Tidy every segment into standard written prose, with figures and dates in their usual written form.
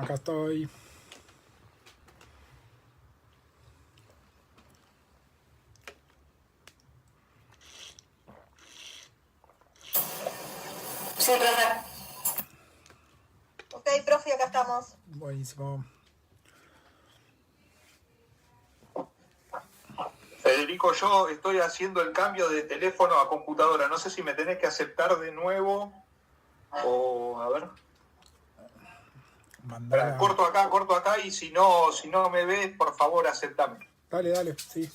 Acá estoy. Sí, profe. Ok, profe, acá estamos. Buenísimo. Federico, yo estoy haciendo el cambio de teléfono a computadora. No sé si me tenés que aceptar de nuevo o... A ver. Mandala. Corto acá y si no me ves, por favor, aceptame. Dale, sí.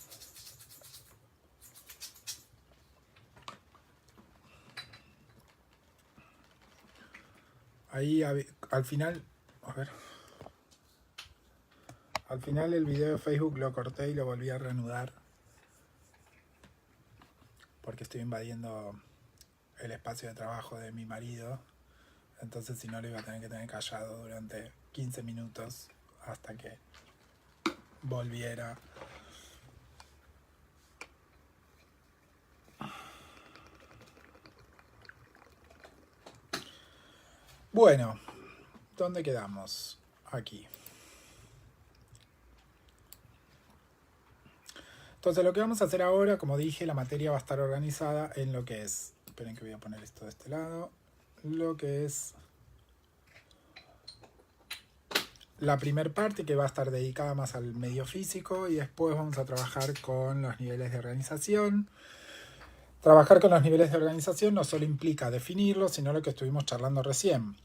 Ahí al final, a ver. Al final el video de Facebook lo corté y lo volví a reanudar. Porque estoy invadiendo el espacio de trabajo de mi marido. Entonces si no lo iba a tener que tener callado durante 15 minutos hasta que volviera. Bueno, ¿dónde quedamos? Aquí. Entonces lo que vamos a hacer ahora, como dije, la materia va a estar organizada en lo que es, esperen que voy a poner esto de este lado, lo que es la primera parte, que va a estar dedicada más al medio físico, y después vamos a trabajar con los niveles de organización. Trabajar con los niveles de organización no solo implica definirlos, sino lo que estuvimos charlando recién.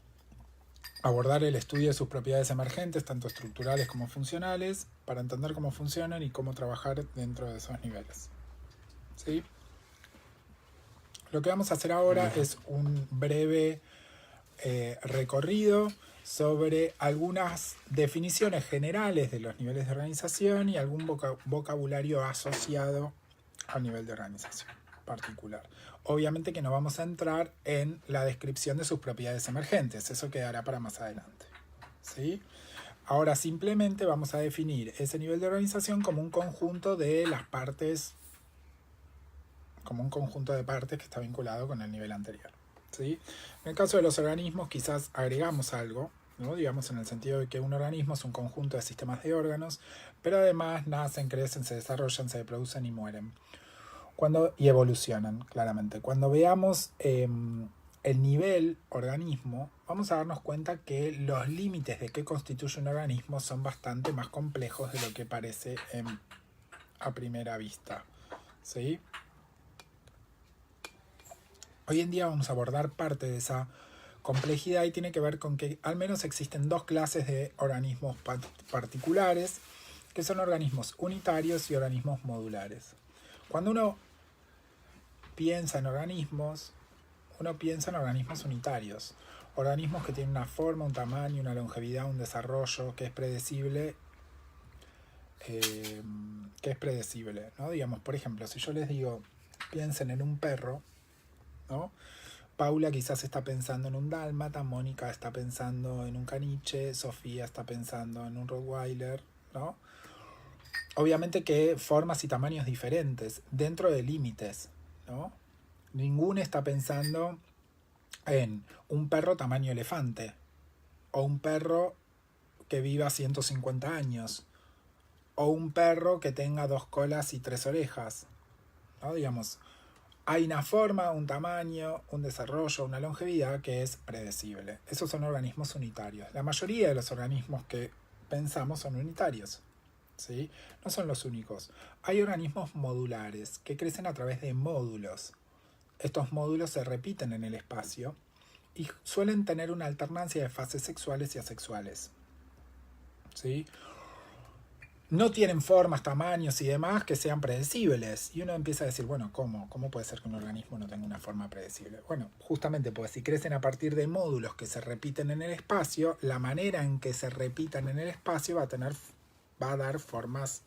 Abordar el estudio de sus propiedades emergentes, tanto estructurales como funcionales, para entender cómo funcionan y cómo trabajar dentro de esos niveles. ¿Sí? Lo que vamos a hacer ahora es un breve recorrido sobre algunas definiciones generales de los niveles de organización y algún vocabulario asociado al nivel de organización particular. Obviamente que no vamos a entrar en la descripción de sus propiedades emergentes, eso quedará para más adelante. ¿Sí? Ahora simplemente vamos a definir ese nivel de organización como un conjunto de las partes, como un conjunto de partes que está vinculado con el nivel anterior. ¿Sí? En el caso de los organismos quizás agregamos algo, ¿no? Digamos en el sentido de que un organismo es un conjunto de sistemas de órganos, pero además nacen, crecen, se desarrollan, se reproducen y mueren. Y evolucionan, claramente. Cuando veamos el nivel organismo, vamos a darnos cuenta que los límites de qué constituye un organismo son bastante más complejos de lo que parece a primera vista. ¿Sí? Hoy en día vamos a abordar parte de esa complejidad y tiene que ver con que al menos existen dos clases de organismos particulares, que son organismos unitarios y organismos modulares. Cuando uno piensa en organismos, uno piensa en organismos unitarios, organismos que tienen una forma, un tamaño, una longevidad, un desarrollo que es predecible, ¿no? Digamos, por ejemplo, si yo les digo, piensen en un perro, ¿no? Paula quizás está pensando en un dálmata, Mónica está pensando en un caniche, Sofía está pensando en un rottweiler, ¿no? Obviamente que formas y tamaños diferentes, dentro de límites, ¿no? Ninguno está pensando en un perro tamaño elefante, o un perro que viva 150 años, o un perro que tenga 2 colas y 3 orejas, ¿no? Digamos, hay una forma, un tamaño, un desarrollo, una longevidad que es predecible. Esos son organismos unitarios. La mayoría de los organismos que pensamos son unitarios, ¿sí? No son los únicos. Hay organismos modulares que crecen a través de módulos. Estos módulos se repiten en el espacio y suelen tener una alternancia de fases sexuales y asexuales. ¿Sí? No tienen formas, tamaños y demás que sean predecibles. Y uno empieza a decir, bueno, ¿cómo? ¿Cómo puede ser que un organismo no tenga una forma predecible? Bueno, justamente porque si crecen a partir de módulos que se repiten en el espacio, la manera en que se repitan en el espacio va a dar formas.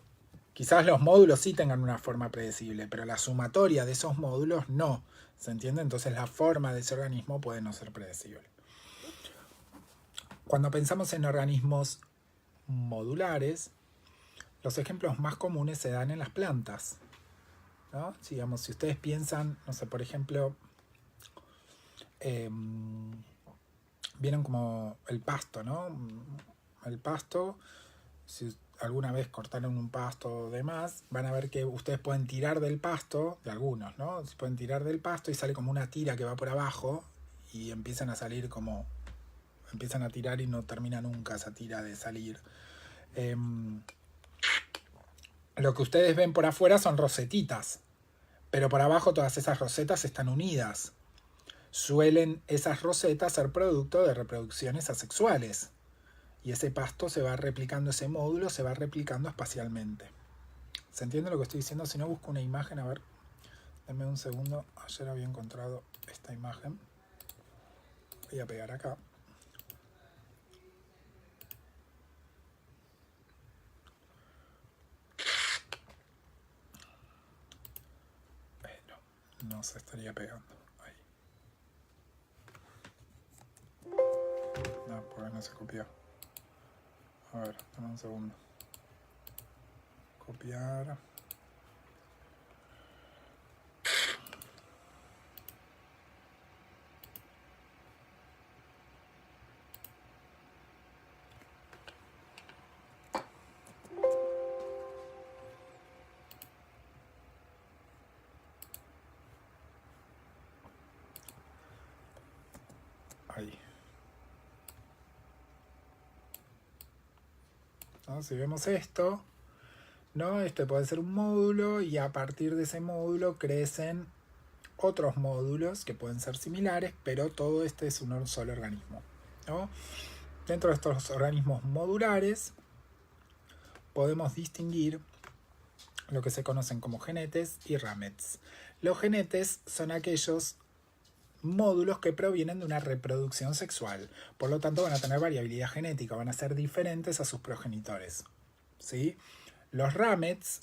Quizás los módulos sí tengan una forma predecible, pero la sumatoria de esos módulos no. ¿Se entiende? Entonces la forma de ese organismo puede no ser predecible. Cuando pensamos en organismos modulares, los ejemplos más comunes se dan en las plantas, ¿no? Digamos, si ustedes piensan, no sé, por ejemplo, vieron como el pasto, ¿no? el pasto, si alguna vez cortaron un pasto o demás, van a ver que ustedes pueden tirar del pasto, de algunos, ¿no? Pueden tirar del pasto y sale como una tira que va por abajo y empiezan a salir como... Empiezan a tirar y no termina nunca esa tira de salir. Lo que ustedes ven por afuera son rosetitas, pero por abajo todas esas rosetas están unidas. Suelen esas rosetas ser producto de reproducciones asexuales. Y ese pasto se va replicando, ese módulo se va replicando espacialmente. ¿Se entiende lo que estoy diciendo? Si no, busco una imagen, a ver. Denme un segundo. Ayer había encontrado esta imagen. Voy a pegar acá. No se estaría pegando. Ahí. No, porque no se copió. A ver, dame un segundo. Copiar. Ahí. ¿No? Si vemos esto, ¿no? Este puede ser un módulo y a partir de ese módulo crecen otros módulos que pueden ser similares, pero todo este es un solo organismo, ¿no? Dentro de estos organismos modulares podemos distinguir lo que se conocen como genetes y ramets. Los genetes son aquellos módulos que provienen de una reproducción sexual, por lo tanto van a tener variabilidad genética, van a ser diferentes a sus progenitores, ¿sí? Los ramets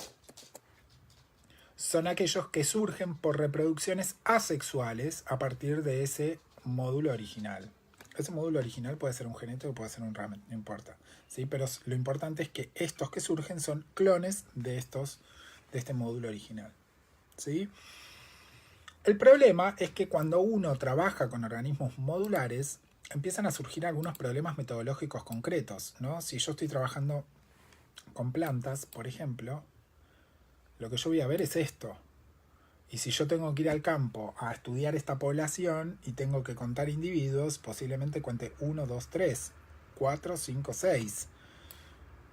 son aquellos que surgen por reproducciones asexuales a partir de ese módulo original. Ese módulo original puede ser un genete o puede ser un ramet, no importa, ¿sí? Pero lo importante es que estos que surgen son clones de este módulo original, ¿sí? El problema es que cuando uno trabaja con organismos modulares, empiezan a surgir algunos problemas metodológicos concretos, ¿no? Si yo estoy trabajando con plantas, por ejemplo, lo que yo voy a ver es esto. Y si yo tengo que ir al campo a estudiar esta población y tengo que contar individuos, posiblemente cuente 1, 2, 3, 4, 5, 6.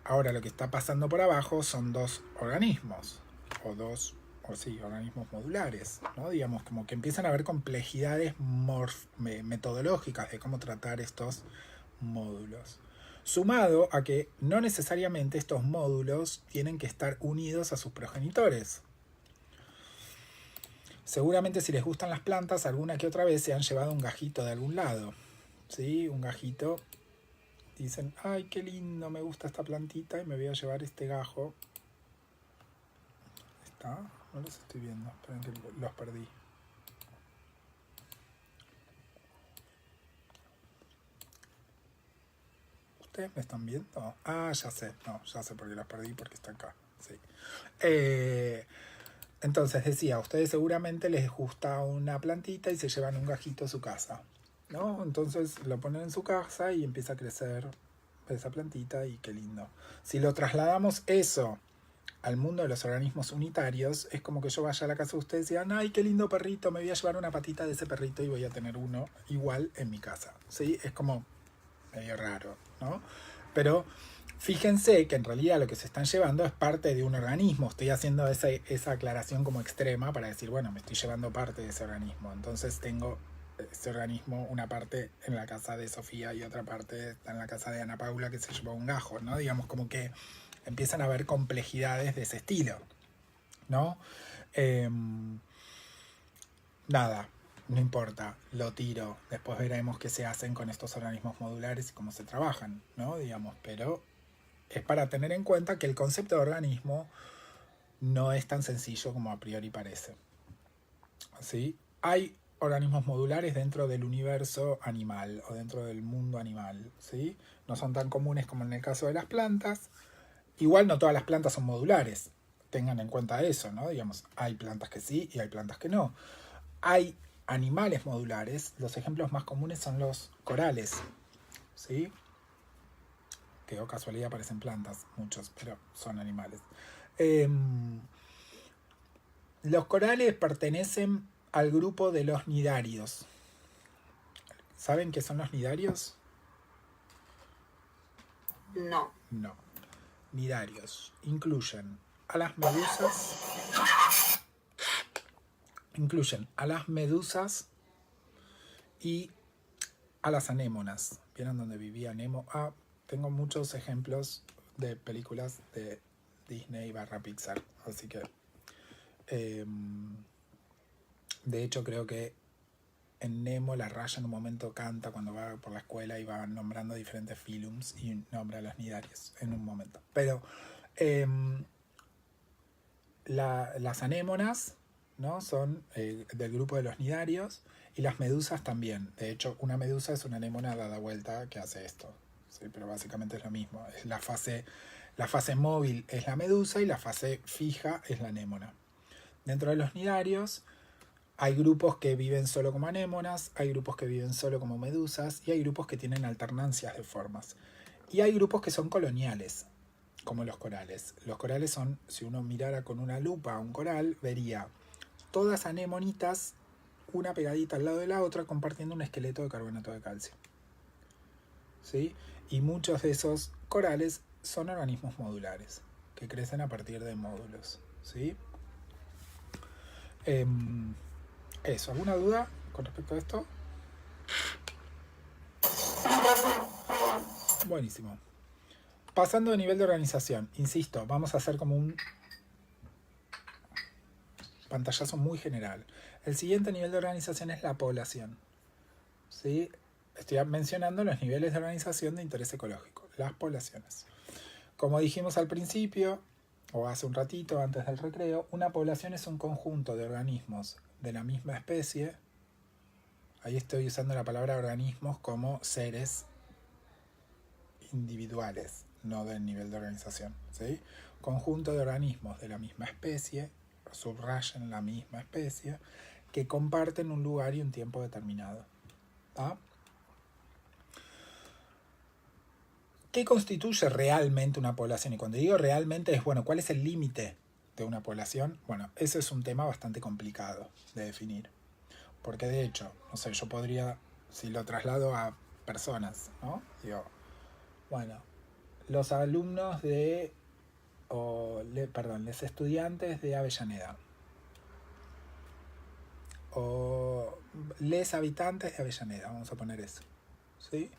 Ahora lo que está pasando por abajo son dos organismos, organismos modulares, ¿no? Digamos, como que empiezan a haber complejidades metodológicas de cómo tratar estos módulos. Sumado a que no necesariamente estos módulos tienen que estar unidos a sus progenitores. Seguramente si les gustan las plantas, alguna que otra vez se han llevado un gajito de algún lado, ¿sí? Un gajito. Dicen, ay, qué lindo, me gusta esta plantita y me voy a llevar este gajo. ¿Está? No los estoy viendo, esperen que los perdí. ¿Ustedes me están viendo? Ah, ya sé. No, ya sé por qué los perdí, porque está acá. Sí. Entonces decía, a ustedes seguramente les gusta una plantita y se llevan un gajito a su casa, ¿no? Entonces lo ponen en su casa y empieza a crecer esa plantita y qué lindo. Si lo trasladamos eso al mundo de los organismos unitarios, es como que yo vaya a la casa de ustedes y digan, ay, qué lindo perrito, me voy a llevar una patita de ese perrito y voy a tener uno igual en mi casa, ¿sí? Es como medio raro, ¿no? Pero fíjense que en realidad lo que se están llevando es parte de un organismo. Estoy haciendo esa aclaración como extrema para decir, bueno, me estoy llevando parte de ese organismo. Entonces tengo ese organismo, una parte en la casa de Sofía y otra parte está en la casa de Ana Paula que se llevó un gajo, ¿no? Digamos como que empiezan a haber complejidades de ese estilo, ¿no? Nada, no importa, lo tiro. Después veremos qué se hacen con estos organismos modulares y cómo se trabajan, ¿no? Digamos, pero es para tener en cuenta que el concepto de organismo no es tan sencillo como a priori parece, ¿sí? Hay organismos modulares dentro del universo animal o dentro del mundo animal, ¿sí? No son tan comunes como en el caso de las plantas. Igual no todas las plantas son modulares, tengan en cuenta eso, ¿no? Digamos, hay plantas que sí y hay plantas que no. Hay animales modulares, los ejemplos más comunes son los corales, ¿sí? que o casualidad parecen plantas, muchos, pero son animales. Los corales pertenecen al grupo de los nidarios. ¿Saben qué son los nidarios? No. No. Nidarios incluyen a las medusas y a las anémonas. ¿Vieron dónde vivía Nemo? Tengo muchos ejemplos de películas de Disney / Pixar, así que de hecho creo que en Nemo la Raya en un momento canta cuando va por la escuela y va nombrando diferentes filums y nombra a los nidarios en un momento. Pero las anémonas, ¿no? Son del grupo de los nidarios, y las medusas también. De hecho, una medusa es una anémona dada vuelta que hace esto, ¿sí? Pero básicamente es lo mismo. Es la fase móvil es la medusa y la fase fija es la anémona. Dentro de los nidarios hay grupos que viven solo como anémonas, hay grupos que viven solo como medusas y hay grupos que tienen alternancias de formas. Y hay grupos que son coloniales, como los corales. Los corales son, si uno mirara con una lupa a un coral, vería todas anemonitas, una pegadita al lado de la otra, compartiendo un esqueleto de carbonato de calcio. ¿Sí? Y muchos de esos corales son organismos modulares, que crecen a partir de módulos. ¿Sí? Eso, ¿alguna duda con respecto a esto? Buenísimo. Pasando de nivel de organización, insisto, vamos a hacer como un pantallazo muy general. El siguiente nivel de organización es la población. ¿Sí? Estoy mencionando los niveles de organización de interés ecológico, las poblaciones. Como dijimos al principio, o hace un ratito antes del recreo, una población es un conjunto de organismos de la misma especie. Ahí estoy usando la palabra organismos como seres individuales, no del nivel de organización. ¿Sí? Conjunto de organismos de la misma especie, subrayen la misma especie, que comparten un lugar y un tiempo determinado. ¿Ah? ¿Qué constituye realmente una población? Y cuando digo realmente es, bueno, ¿cuál es el límite de una población? Bueno, ese es un tema bastante complicado de definir. Porque de hecho, no sé, yo podría, si lo traslado a personas, ¿no? Digo, bueno, los alumnos los estudiantes de Avellaneda. O les habitantes de Avellaneda, vamos a poner eso. ¿Sí?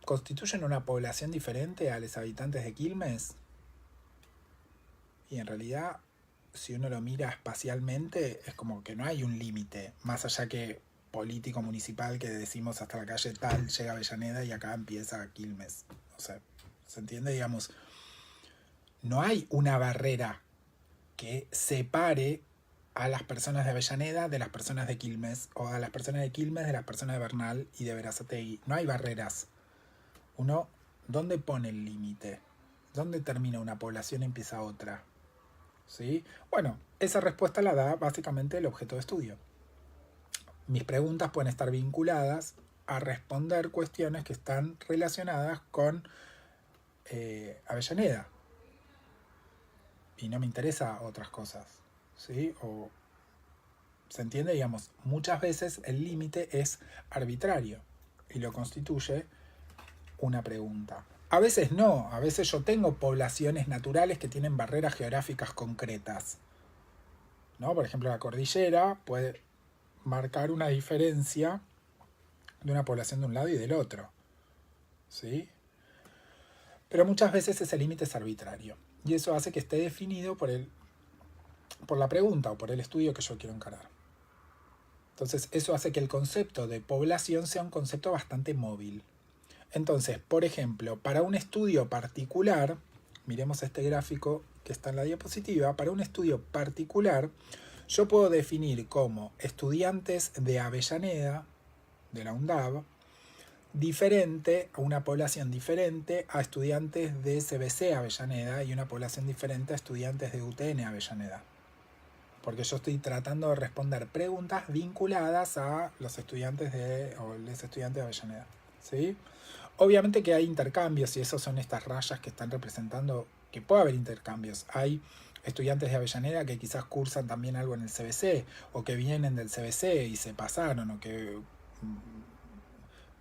¿Constituyen una población diferente a los habitantes de Quilmes? Y en realidad, si uno lo mira espacialmente, es como que no hay un límite, más allá que político municipal que decimos hasta la calle tal llega Avellaneda y acá empieza Quilmes. O sea, ¿se entiende? Digamos, no hay una barrera que separe a las personas de Avellaneda de las personas de Quilmes, o a las personas de Quilmes de las personas de Bernal y de Berazategui. No hay barreras. Uno, ¿dónde pone el límite? ¿Dónde termina una población y empieza otra? ¿Sí? Bueno, esa respuesta la da básicamente el objeto de estudio. Mis preguntas pueden estar vinculadas a responder cuestiones que están relacionadas con Avellaneda. Y no me interesa otras cosas. ¿Sí? O, ¿se entiende? Digamos, muchas veces el límite es arbitrario y lo constituye una pregunta. A veces no, a veces yo tengo poblaciones naturales que tienen barreras geográficas concretas, ¿no? Por ejemplo, la cordillera puede marcar una diferencia de una población de un lado y del otro, ¿sí? Pero muchas veces ese límite es arbitrario y eso hace que esté definido por la pregunta o por el estudio que yo quiero encarar. Entonces eso hace que el concepto de población sea un concepto bastante móvil. Entonces, por ejemplo, para un estudio particular, miremos este gráfico que está en la diapositiva, para un estudio particular yo puedo definir como estudiantes de Avellaneda, de la UNDAV, diferente a una población diferente a estudiantes de CBC Avellaneda y una población diferente a estudiantes de UTN Avellaneda. porque yo estoy tratando de responder preguntas vinculadas a los estudiantes o les estudiantes de Avellaneda, ¿sí? Obviamente que hay intercambios y esos son estas rayas que están representando que puede haber intercambios. Hay estudiantes de Avellaneda que quizás cursan también algo en el CBC o que vienen del CBC y se pasaron o que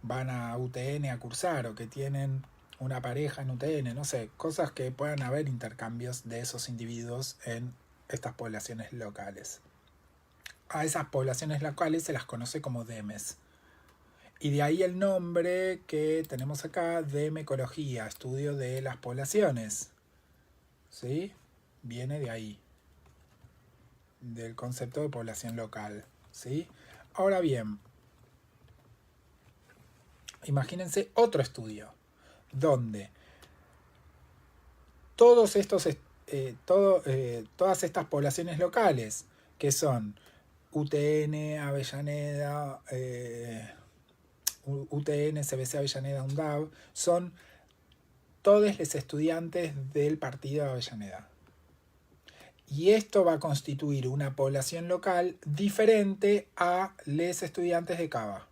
van a UTN a cursar o que tienen una pareja en UTN, no sé, cosas que puedan haber intercambios de esos individuos en estas poblaciones locales. A esas poblaciones locales se las conoce como DEMES. Y de ahí el nombre que tenemos acá, Demecología, estudio de las poblaciones. ¿Sí? Viene de ahí, del concepto de población local. ¿Sí? Ahora bien, imagínense otro estudio, donde todas estas poblaciones locales, que son UTN, Avellaneda, UTN, CBC Avellaneda, UNDAV, son todos los estudiantes del partido de Avellaneda. Y esto va a constituir una población local diferente a los estudiantes de Cava.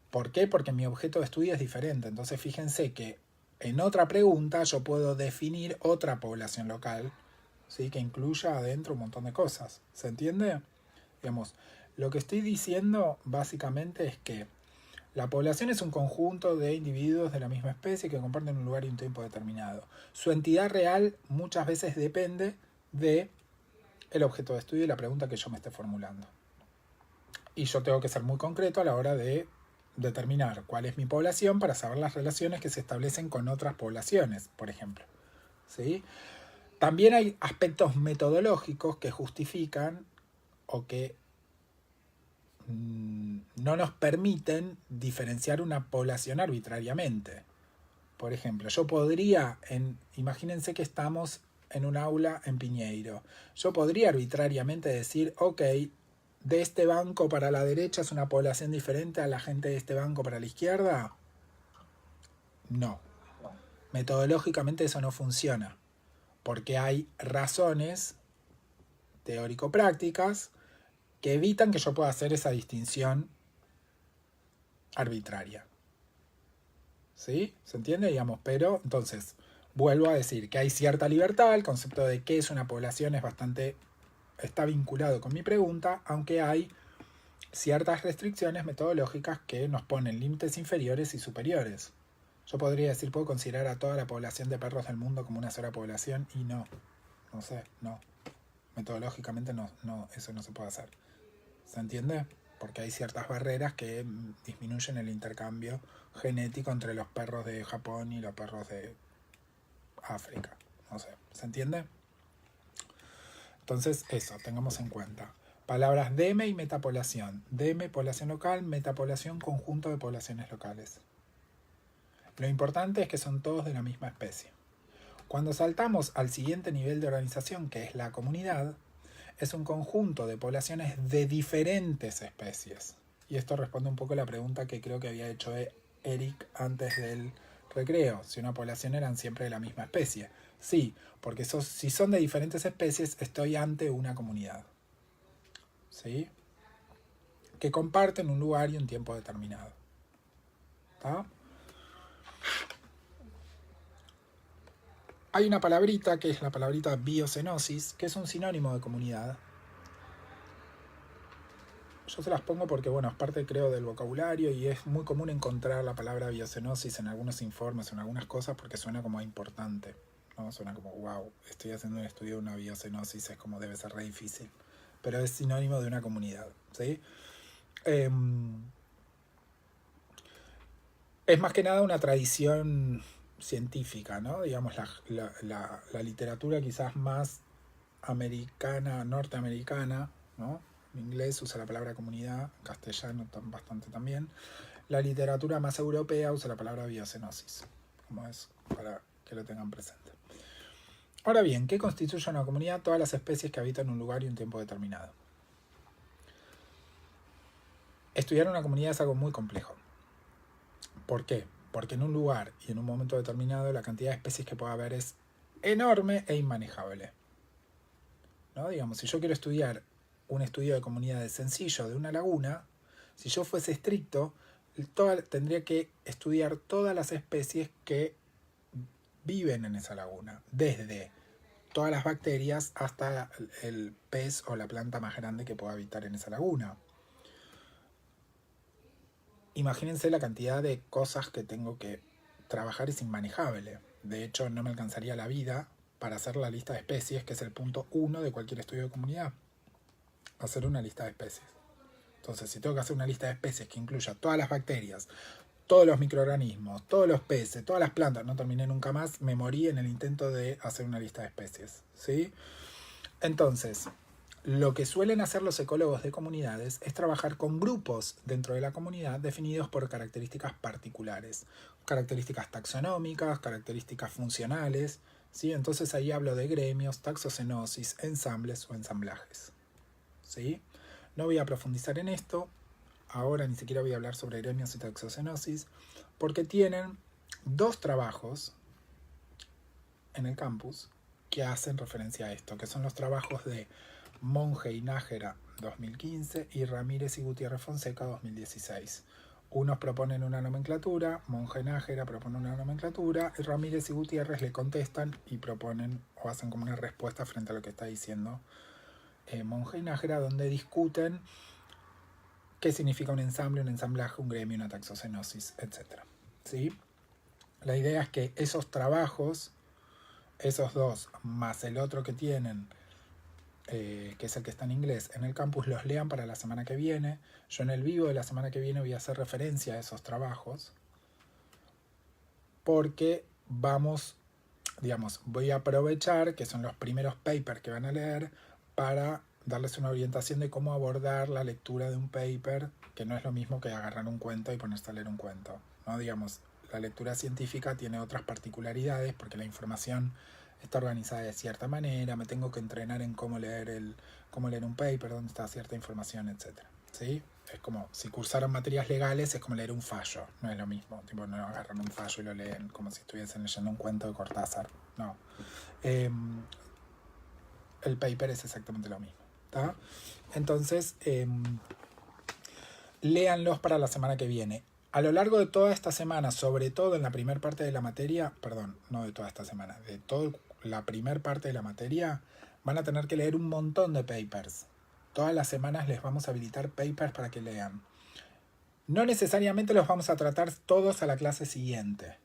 ¿Por qué? Porque mi objeto de estudio es diferente. Entonces fíjense que en otra pregunta yo puedo definir otra población local, ¿sí? Que incluya adentro un montón de cosas. ¿Se entiende? Digamos, lo que estoy diciendo básicamente es que la población es un conjunto de individuos de la misma especie que comparten un lugar y un tiempo determinado. Su entidad real muchas veces depende del objeto de estudio y la pregunta que yo me esté formulando. Y yo tengo que ser muy concreto a la hora de determinar cuál es mi población para saber las relaciones que se establecen con otras poblaciones, por ejemplo. ¿Sí? También hay aspectos metodológicos que justifican o que no nos permiten diferenciar una población arbitrariamente. Por ejemplo, yo podría, imagínense que estamos en un aula en Piñeiro. Yo podría arbitrariamente decir, ok, de este banco para la derecha es una población diferente a la gente de este banco para la izquierda. No. Metodológicamente eso no funciona, porque hay razones teórico-prácticas que evitan que yo pueda hacer esa distinción arbitraria. ¿Sí? ¿Se entiende? Digamos, pero entonces vuelvo a decir que hay cierta libertad, el concepto de qué es una población está vinculado con mi pregunta, aunque hay ciertas restricciones metodológicas que nos ponen límites inferiores y superiores. Yo podría decir, puedo considerar a toda la población de perros del mundo como una sola población y no sé, no. Metodológicamente no, eso no se puede hacer. ¿Se entiende? Porque hay ciertas barreras que disminuyen el intercambio genético entre los perros de Japón y los perros de África. No sé, ¿se entiende? Entonces, eso, tengamos en cuenta. Palabras deme y metapoblación. Deme, población local, metapoblación, conjunto de poblaciones locales. Lo importante es que son todos de la misma especie. Cuando saltamos al siguiente nivel de organización, que es la comunidad, es un conjunto de poblaciones de diferentes especies. Y esto responde un poco a la pregunta que creo que había hecho Eric antes del recreo. Si una población eran siempre de la misma especie. Sí, porque si son de diferentes especies, estoy ante una comunidad. ¿Sí? Que comparten un lugar y un tiempo determinado. ¿Está? Hay una palabrita que es la palabrita biocenosis, que es un sinónimo de comunidad. Yo se las pongo porque, bueno, es parte, creo, del vocabulario y es muy común encontrar la palabra biocenosis en algunos informes, en algunas cosas, porque suena como importante, ¿no? Suena como, wow, estoy haciendo un estudio de una biocenosis, es como debe ser re difícil. Pero es sinónimo de una comunidad, ¿sí? Es más que nada una tradición científica, ¿no? Digamos, la literatura quizás más americana, norteamericana, ¿no? En inglés usa la palabra comunidad, en castellano bastante también. La literatura más europea usa la palabra biocenosis, como es, para que lo tengan presente. Ahora bien, ¿qué constituye una comunidad? Todas las especies que habitan un lugar y un tiempo determinado. Estudiar una comunidad es algo muy complejo. ¿Por qué? Porque en un lugar y en un momento determinado la cantidad de especies que puede haber es enorme e inmanejable. ¿no? Digamos, si yo quiero estudiar un estudio de comunidades sencillo de una laguna, si yo fuese estricto, tendría que estudiar todas las especies que viven en esa laguna, desde todas las bacterias hasta el pez o la planta más grande que pueda habitar en esa laguna. Imagínense la cantidad de cosas que tengo que trabajar, es inmanejable. De hecho, no me alcanzaría la vida para hacer la lista de especies, que es el punto 1 de cualquier estudio de comunidad. Hacer una lista de especies. Entonces, si tengo que hacer una lista de especies que incluya todas las bacterias, todos los microorganismos, todos los peces, todas las plantas, no terminé nunca más, me morí en el intento de hacer una lista de especies, ¿sí? Entonces, lo que suelen hacer los ecólogos de comunidades es trabajar con grupos dentro de la comunidad definidos por características particulares, características taxonómicas, características funcionales, ¿sí? Entonces ahí hablo de gremios, taxocenosis, ensambles o ensamblajes, ¿sí? No voy a profundizar en esto, ahora ni siquiera voy a hablar sobre gremios y taxocenosis, porque tienen 2 trabajos en el campus que hacen referencia a esto, que son los trabajos de Monge y Nájera 2015 y Ramírez y Gutiérrez Fonseca 2016. Unos proponen una nomenclatura, Monge y Nájera proponen una nomenclatura, y Ramírez y Gutiérrez le contestan y proponen o hacen como una respuesta frente a lo que está diciendo Monge y Nájera, donde discuten qué significa un ensamble, un ensamblaje, un gremio, una taxocenosis, etc. ¿Sí? La idea es que esos trabajos, esos 2, más el otro que tienen, que es el que está en inglés, en el campus, los lean para la semana que viene. Yo en el vivo de la semana que viene voy a hacer referencia a esos trabajos, porque voy a aprovechar que son los primeros papers que van a leer para darles una orientación de cómo abordar la lectura de un paper, que no es lo mismo que agarrar un cuento y ponerse a leer un cuento, ¿no? Digamos, la lectura científica tiene otras particularidades porque la información está organizada de cierta manera, me tengo que entrenar en cómo leer un paper, dónde está cierta información, etc. ¿Sí? Es como, si cursaron materias legales, es como leer un fallo, no es lo mismo. Tipo, no agarran un fallo y lo leen como si estuviesen leyendo un cuento de Cortázar. No. El paper es exactamente lo mismo. ¿Tá? Entonces, léanlos para la semana que viene. A lo largo de toda esta semana, sobre todo en la primera parte de la materia, perdón, no de toda esta semana, de toda la primera parte de la materia, van a tener que leer un montón de papers. Todas las semanas les vamos a habilitar papers para que lean. No necesariamente los vamos a tratar todos a la clase siguiente,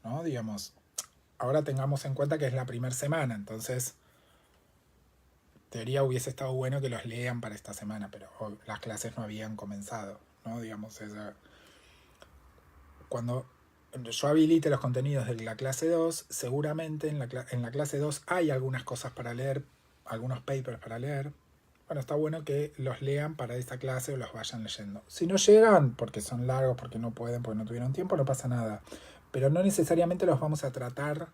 ¿no? Digamos, ahora tengamos en cuenta que es la primera semana, entonces teoría hubiese estado bueno que los lean para esta semana, pero las clases no habían comenzado, ¿no? Digamos, cuando yo habilite los contenidos de la clase 2, seguramente en la clase 2 hay algunas cosas para leer, algunos papers para leer. Bueno, está bueno que los lean para esta clase o los vayan leyendo. Si no llegan, porque son largos, porque no pueden, porque no tuvieron tiempo, no pasa nada. Pero no necesariamente los vamos a tratar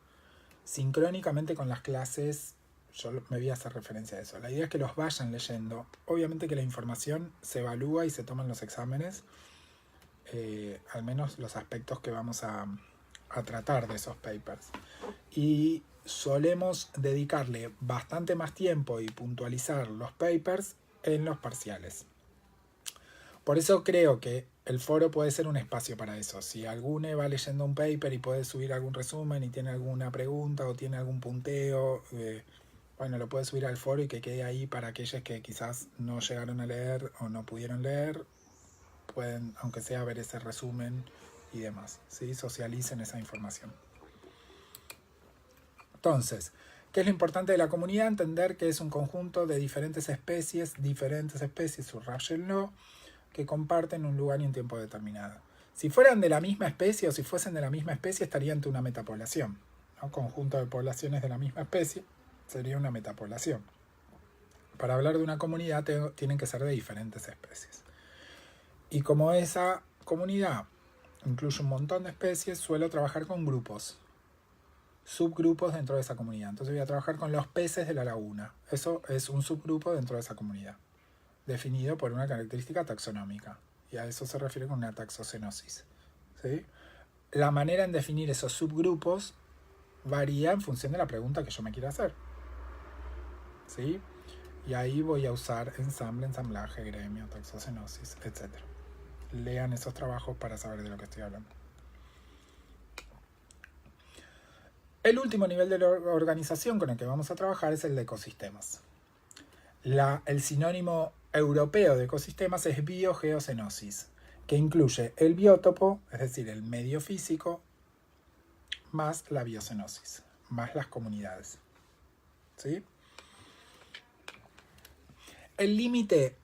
sincrónicamente con las clases. Yo me voy a hacer referencia a eso. La idea es que los vayan leyendo. Obviamente que la información se evalúa y se toman los exámenes, al menos los aspectos que vamos a tratar de esos papers. Y solemos dedicarle bastante más tiempo y puntualizar los papers en los parciales. Por eso creo que el foro puede ser un espacio para eso. Si alguno va leyendo un paper y puede subir algún resumen y tiene alguna pregunta o tiene algún punteo, bueno, lo puede subir al foro y que quede ahí para aquellos que quizás no llegaron a leer o no pudieron leer, pueden, aunque sea, ver ese resumen y demás, ¿sí? Socialicen esa información. Entonces, ¿qué es lo importante de la comunidad? Entender que es un conjunto de diferentes especies, subrayenlo, que comparten un lugar y un tiempo determinado. Si fueran de la misma especie o si fuesen de la misma especie, estaría ante una metapoblación, ¿no? Conjunto de poblaciones de la misma especie sería una metapoblación. Para hablar de una comunidad tienen que ser de diferentes especies. Y como esa comunidad incluye un montón de especies, suelo trabajar con grupos, subgrupos dentro de esa comunidad. Entonces voy a trabajar con los peces de la laguna. Eso es un subgrupo dentro de esa comunidad, definido por una característica taxonómica. Y a eso se refiere con una taxocenosis, ¿sí? La manera en definir esos subgrupos varía en función de la pregunta que yo me quiera hacer. ¿sí? Y ahí voy a usar ensamble, ensamblaje, gremio, toxocenosis, etc. Lean esos trabajos para saber de lo que estoy hablando. El último nivel de la organización con el que vamos a trabajar es el de ecosistemas. El sinónimo europeo de ecosistemas es biogeocenosis, que incluye el biótopo, es decir, el medio físico, más la biocenosis, más las comunidades. ¿Sí? El límite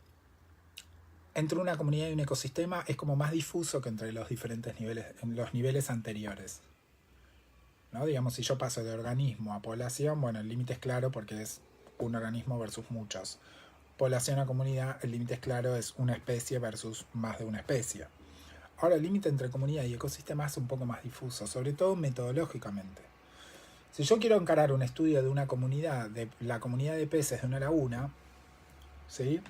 entre una comunidad y un ecosistema es como más difuso que entre los diferentes niveles, en los niveles anteriores. ¿No? Digamos, si yo paso de organismo a población, bueno, el límite es claro porque es un organismo versus muchos. Población a comunidad, el límite es claro, es una especie versus más de una especie. Ahora, el límite entre comunidad y ecosistema es un poco más difuso, sobre todo metodológicamente. Si yo quiero encarar un estudio de una comunidad, de la comunidad de peces de una laguna, ¿sí?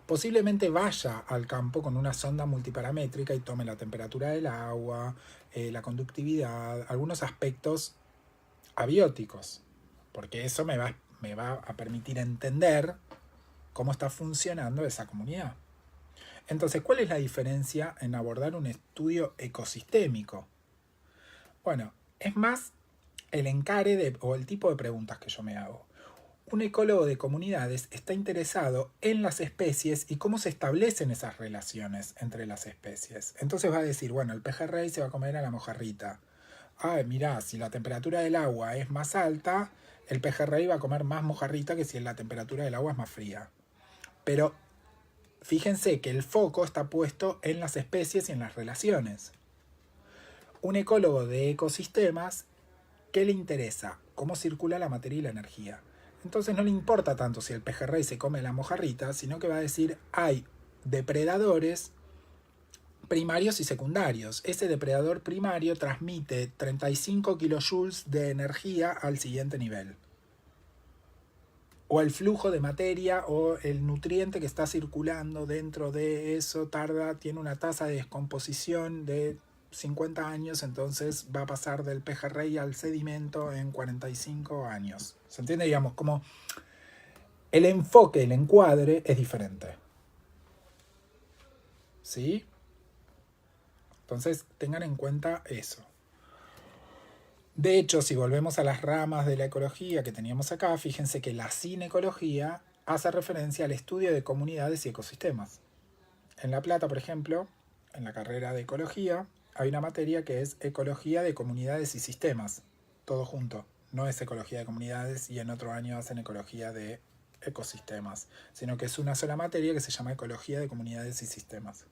Posiblemente vaya al campo con una sonda multiparamétrica y tome la temperatura del agua, la conductividad, algunos aspectos abióticos, porque eso me va a permitir entender cómo está funcionando esa comunidad. Entonces, ¿cuál es la diferencia en abordar un estudio ecosistémico? Bueno, es más el encare o el tipo de preguntas que yo me hago. Un ecólogo de comunidades está interesado en las especies y cómo se establecen esas relaciones entre las especies. Entonces va a decir, bueno, el pejerrey se va a comer a la mojarrita. Mirá, si la temperatura del agua es más alta, el pejerrey va a comer más mojarrita que si la temperatura del agua es más fría. Pero fíjense que el foco está puesto en las especies y en las relaciones. Un ecólogo de ecosistemas, ¿qué le interesa? Cómo circula la materia y la energía. Entonces no le importa tanto si el pejerrey se come la mojarrita, sino que va a decir, hay depredadores primarios y secundarios. Ese depredador primario transmite 35 kilojoules de energía al siguiente nivel. O el flujo de materia o el nutriente que está circulando dentro de eso tiene una tasa de descomposición de 50 años, entonces va a pasar del pejerrey al sedimento en 45 años. ¿Se entiende? Digamos, como el enfoque, el encuadre es diferente. ¿Sí? Entonces, tengan en cuenta eso. De hecho, si volvemos a las ramas de la ecología que teníamos acá, fíjense que la cinecología hace referencia al estudio de comunidades y ecosistemas. En La Plata, por ejemplo, en la carrera de ecología, hay una materia que es ecología de comunidades y sistemas, todo junto. No es ecología de comunidades y en otro año hacen ecología de ecosistemas, sino que es una sola materia que se llama ecología de comunidades y sistemas.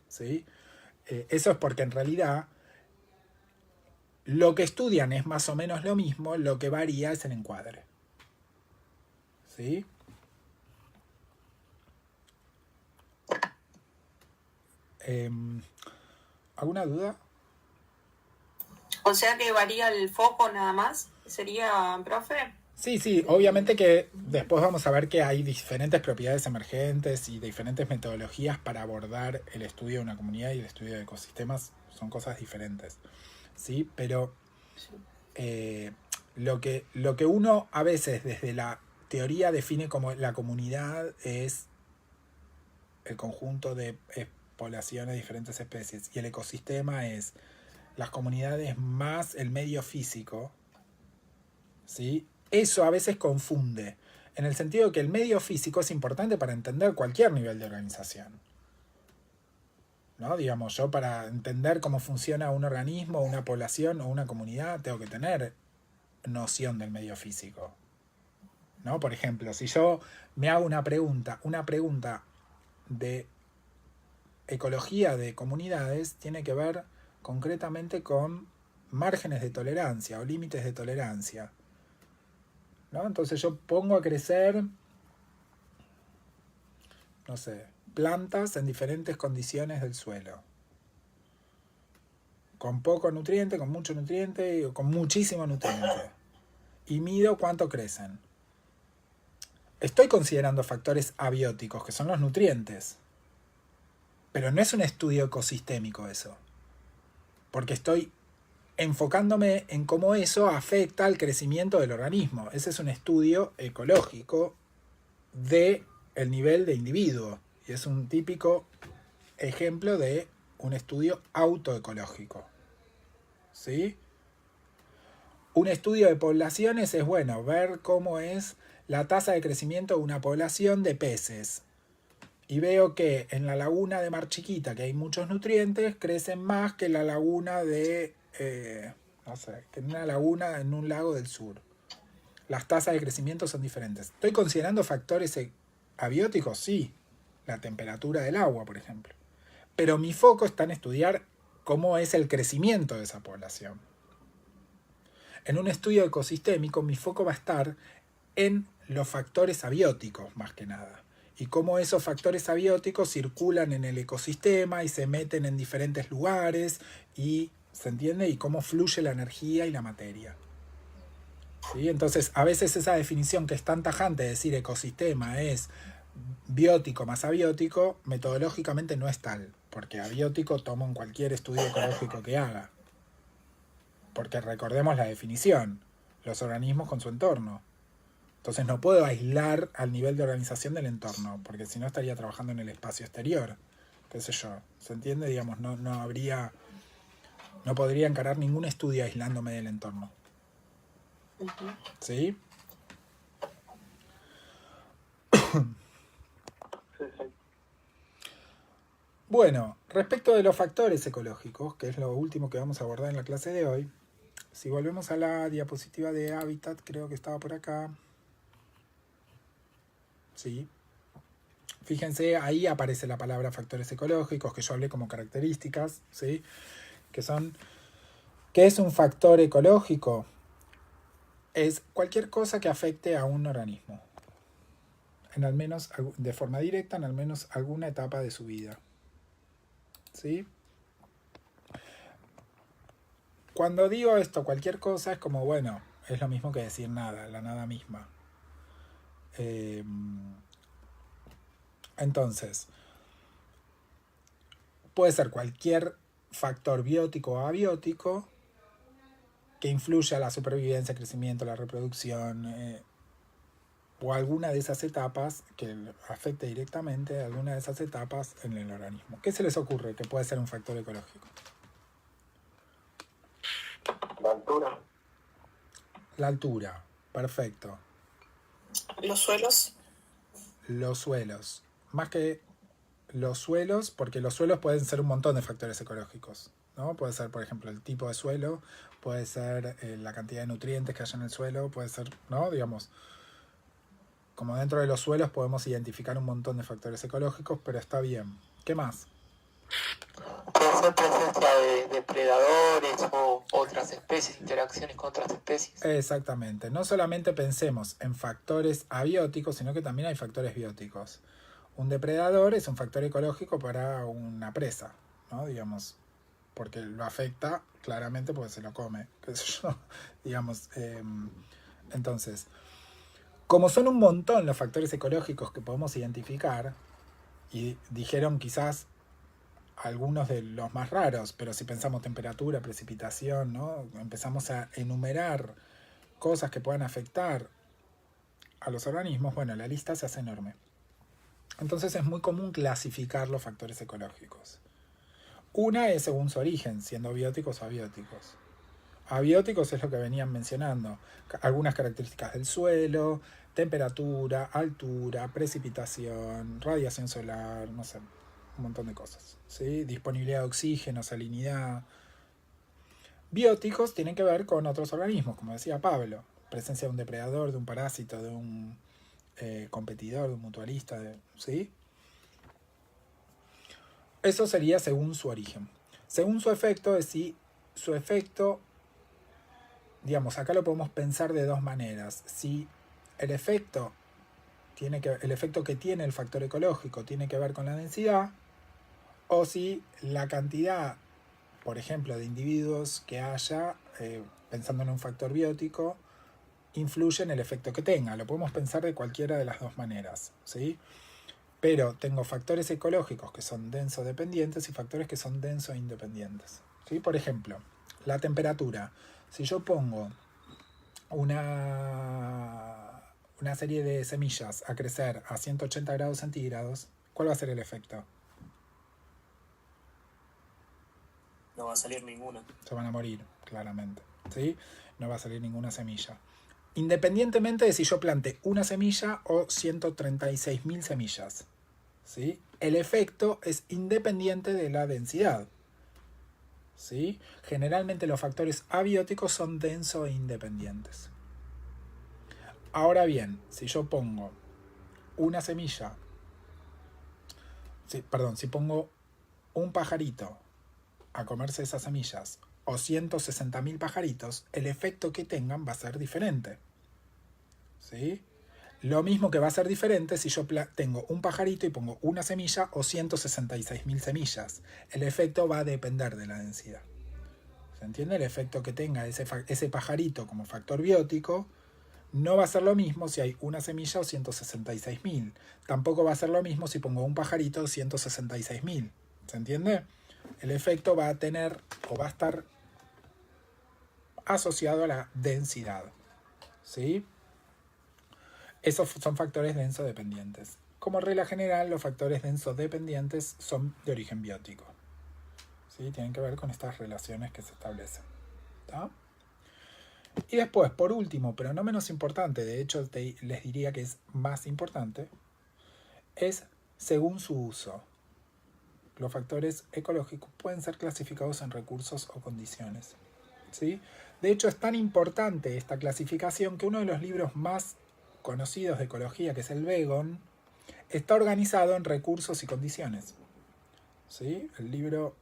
¿Sí? Eso es porque en realidad lo que estudian es más o menos lo mismo, lo que varía es el encuadre. ¿Sí? ¿Alguna duda? O sea que varía el foco nada más. ¿Sería, profe? Sí, obviamente que después vamos a ver que hay diferentes propiedades emergentes y diferentes metodologías para abordar el estudio de una comunidad y el estudio de ecosistemas, son cosas diferentes, ¿sí? Pero lo que uno a veces desde la teoría define como la comunidad es el conjunto de poblaciones de diferentes especies y el ecosistema es las comunidades más el medio físico, ¿sí? Eso a veces confunde, en el sentido que el medio físico es importante para entender cualquier nivel de organización. ¿No? Digamos, yo para entender cómo funciona un organismo, una población o una comunidad, tengo que tener noción del medio físico. ¿No? Por ejemplo, si yo me hago una pregunta de ecología de comunidades, tiene que ver concretamente con márgenes de tolerancia o límites de tolerancia. ¿No? Entonces yo pongo a crecer, no sé, plantas en diferentes condiciones del suelo. Con poco nutriente, con mucho nutriente, o con muchísimo nutriente. Y mido cuánto crecen. Estoy considerando factores abióticos, que son los nutrientes. Pero no es un estudio ecosistémico eso. Porque estoy enfocándome en cómo eso afecta al crecimiento del organismo. Ese es un estudio ecológico del nivel de individuo. Y es un típico ejemplo de un estudio autoecológico. ¿Sí? Un estudio de poblaciones es, bueno, ver cómo es la tasa de crecimiento de una población de peces. Y veo que en la laguna de Mar Chiquita, que hay muchos nutrientes, crecen más que en la laguna de, no sé, que en una laguna en un lago del sur. Las tasas de crecimiento son diferentes. ¿Estoy considerando factores abióticos? Sí. La temperatura del agua, por ejemplo. Pero mi foco está en estudiar cómo es el crecimiento de esa población. En un estudio ecosistémico, mi foco va a estar en los factores abióticos, más que nada. Y cómo esos factores abióticos circulan en el ecosistema y se meten en diferentes lugares, y ¿se entiende? Y cómo fluye la energía y la materia. ¿Sí? Entonces, a veces esa definición que es tan tajante de decir ecosistema es biótico más abiótico, metodológicamente no es tal, porque abiótico tomo en cualquier estudio ecológico que haga. Porque recordemos la definición, los organismos con su entorno. Entonces no puedo aislar al nivel de organización del entorno, porque si no estaría trabajando en el espacio exterior. Qué sé yo, ¿se entiende? Digamos, no podría encarar ningún estudio aislándome del entorno. ¿Sí? Bueno, respecto de los factores ecológicos, que es lo último que vamos a abordar en la clase de hoy, si volvemos a la diapositiva de hábitat, creo que estaba por acá. Sí. Fíjense, ahí aparece la palabra factores ecológicos, que yo hablé como características, ¿sí? ¿Qué es un factor ecológico? Es cualquier cosa que afecte a un organismo, en al menos de forma directa, en al menos alguna etapa de su vida. ¿Sí? Cuando digo esto, cualquier cosa, es como, bueno, es lo mismo que decir nada, la nada misma. Entonces, puede ser cualquier factor biótico o abiótico que influya a la supervivencia, el crecimiento, la reproducción, o alguna de esas etapas que afecte directamente a alguna de esas etapas en el organismo. ¿Qué se les ocurre que puede ser un factor ecológico? La altura. La altura, perfecto. Los suelos. Los suelos. Más que los suelos, porque los suelos pueden ser un montón de factores ecológicos, ¿no? Puede ser, por ejemplo, el tipo de suelo, puede ser la cantidad de nutrientes que haya en el suelo, puede ser, ¿no? Digamos, como dentro de los suelos podemos identificar un montón de factores ecológicos, pero está bien. ¿Qué más? Puede ser presencia de depredadores o otras especies, interacciones con otras especies. Exactamente. No solamente pensemos en factores abióticos, sino que también hay factores bióticos. Un depredador es un factor ecológico para una presa, ¿no? Digamos, porque lo afecta claramente porque se lo come, qué sé yo, digamos. Entonces, como son un montón los factores ecológicos que podemos identificar, y dijeron quizás algunos de los más raros, pero si pensamos temperatura, precipitación, ¿no? Empezamos a enumerar cosas que puedan afectar a los organismos, bueno, la lista se hace enorme. Entonces es muy común clasificar los factores ecológicos. Una es según su origen, siendo bióticos o abióticos. Abióticos es lo que venían mencionando, algunas características del suelo, temperatura, altura, precipitación, radiación solar, no sé, un montón de cosas, ¿sí? Disponibilidad de oxígeno, salinidad. Bióticos tienen que ver con otros organismos, como decía Pablo, presencia de un depredador, de un parásito, de un competidor, de un mutualista, ¿sí? Eso sería según su origen. Según su efecto, es si su efecto, digamos, acá lo podemos pensar de dos maneras. Si el efecto que tiene el factor ecológico tiene que ver con la densidad, o si la cantidad, por ejemplo, de individuos que haya, pensando en un factor biótico, influye en el efecto que tenga. Lo podemos pensar de cualquiera de las dos maneras, ¿sí? Pero tengo factores ecológicos que son denso-dependientes y factores que son denso-independientes, ¿sí? Por ejemplo, la temperatura. Si yo pongo una serie de semillas a crecer a 180 grados centígrados, ¿cuál va a ser el efecto? No va a salir ninguna. Se van a morir, claramente, ¿sí? No va a salir ninguna semilla. Independientemente de si yo plante una semilla o 136.000 semillas, ¿sí? El efecto es independiente de la densidad, ¿sí? Generalmente los factores abióticos son densos e independientes. Ahora bien, si yo pongo una semilla, si pongo un pajarito a comerse esas semillas o 160.000 pajaritos, el efecto que tengan va a ser diferente, ¿sí? Lo mismo que va a ser diferente si yo tengo un pajarito y pongo una semilla o 166.000 semillas. El efecto va a depender de la densidad. ¿Se entiende? El efecto que tenga ese pajarito como factor biótico no va a ser lo mismo si hay una semilla o 166.000. Tampoco va a ser lo mismo si pongo un pajarito o 166.000. ¿Se entiende? El efecto va a tener o va a estar asociado a la densidad, ¿sí? Esos son factores denso-dependientes. Como regla general, los factores denso-dependientes son de origen biótico, ¿sí? Tienen que ver con estas relaciones que se establecen, ¿tá? Y después, por último, pero no menos importante, de hecho les diría que es más importante, es según su uso. Los factores ecológicos pueden ser clasificados en recursos o condiciones, ¿sí? De hecho, es tan importante esta clasificación que uno de los libros más conocidos de ecología, que es el Begon, está organizado en recursos y condiciones, ¿sí? El libro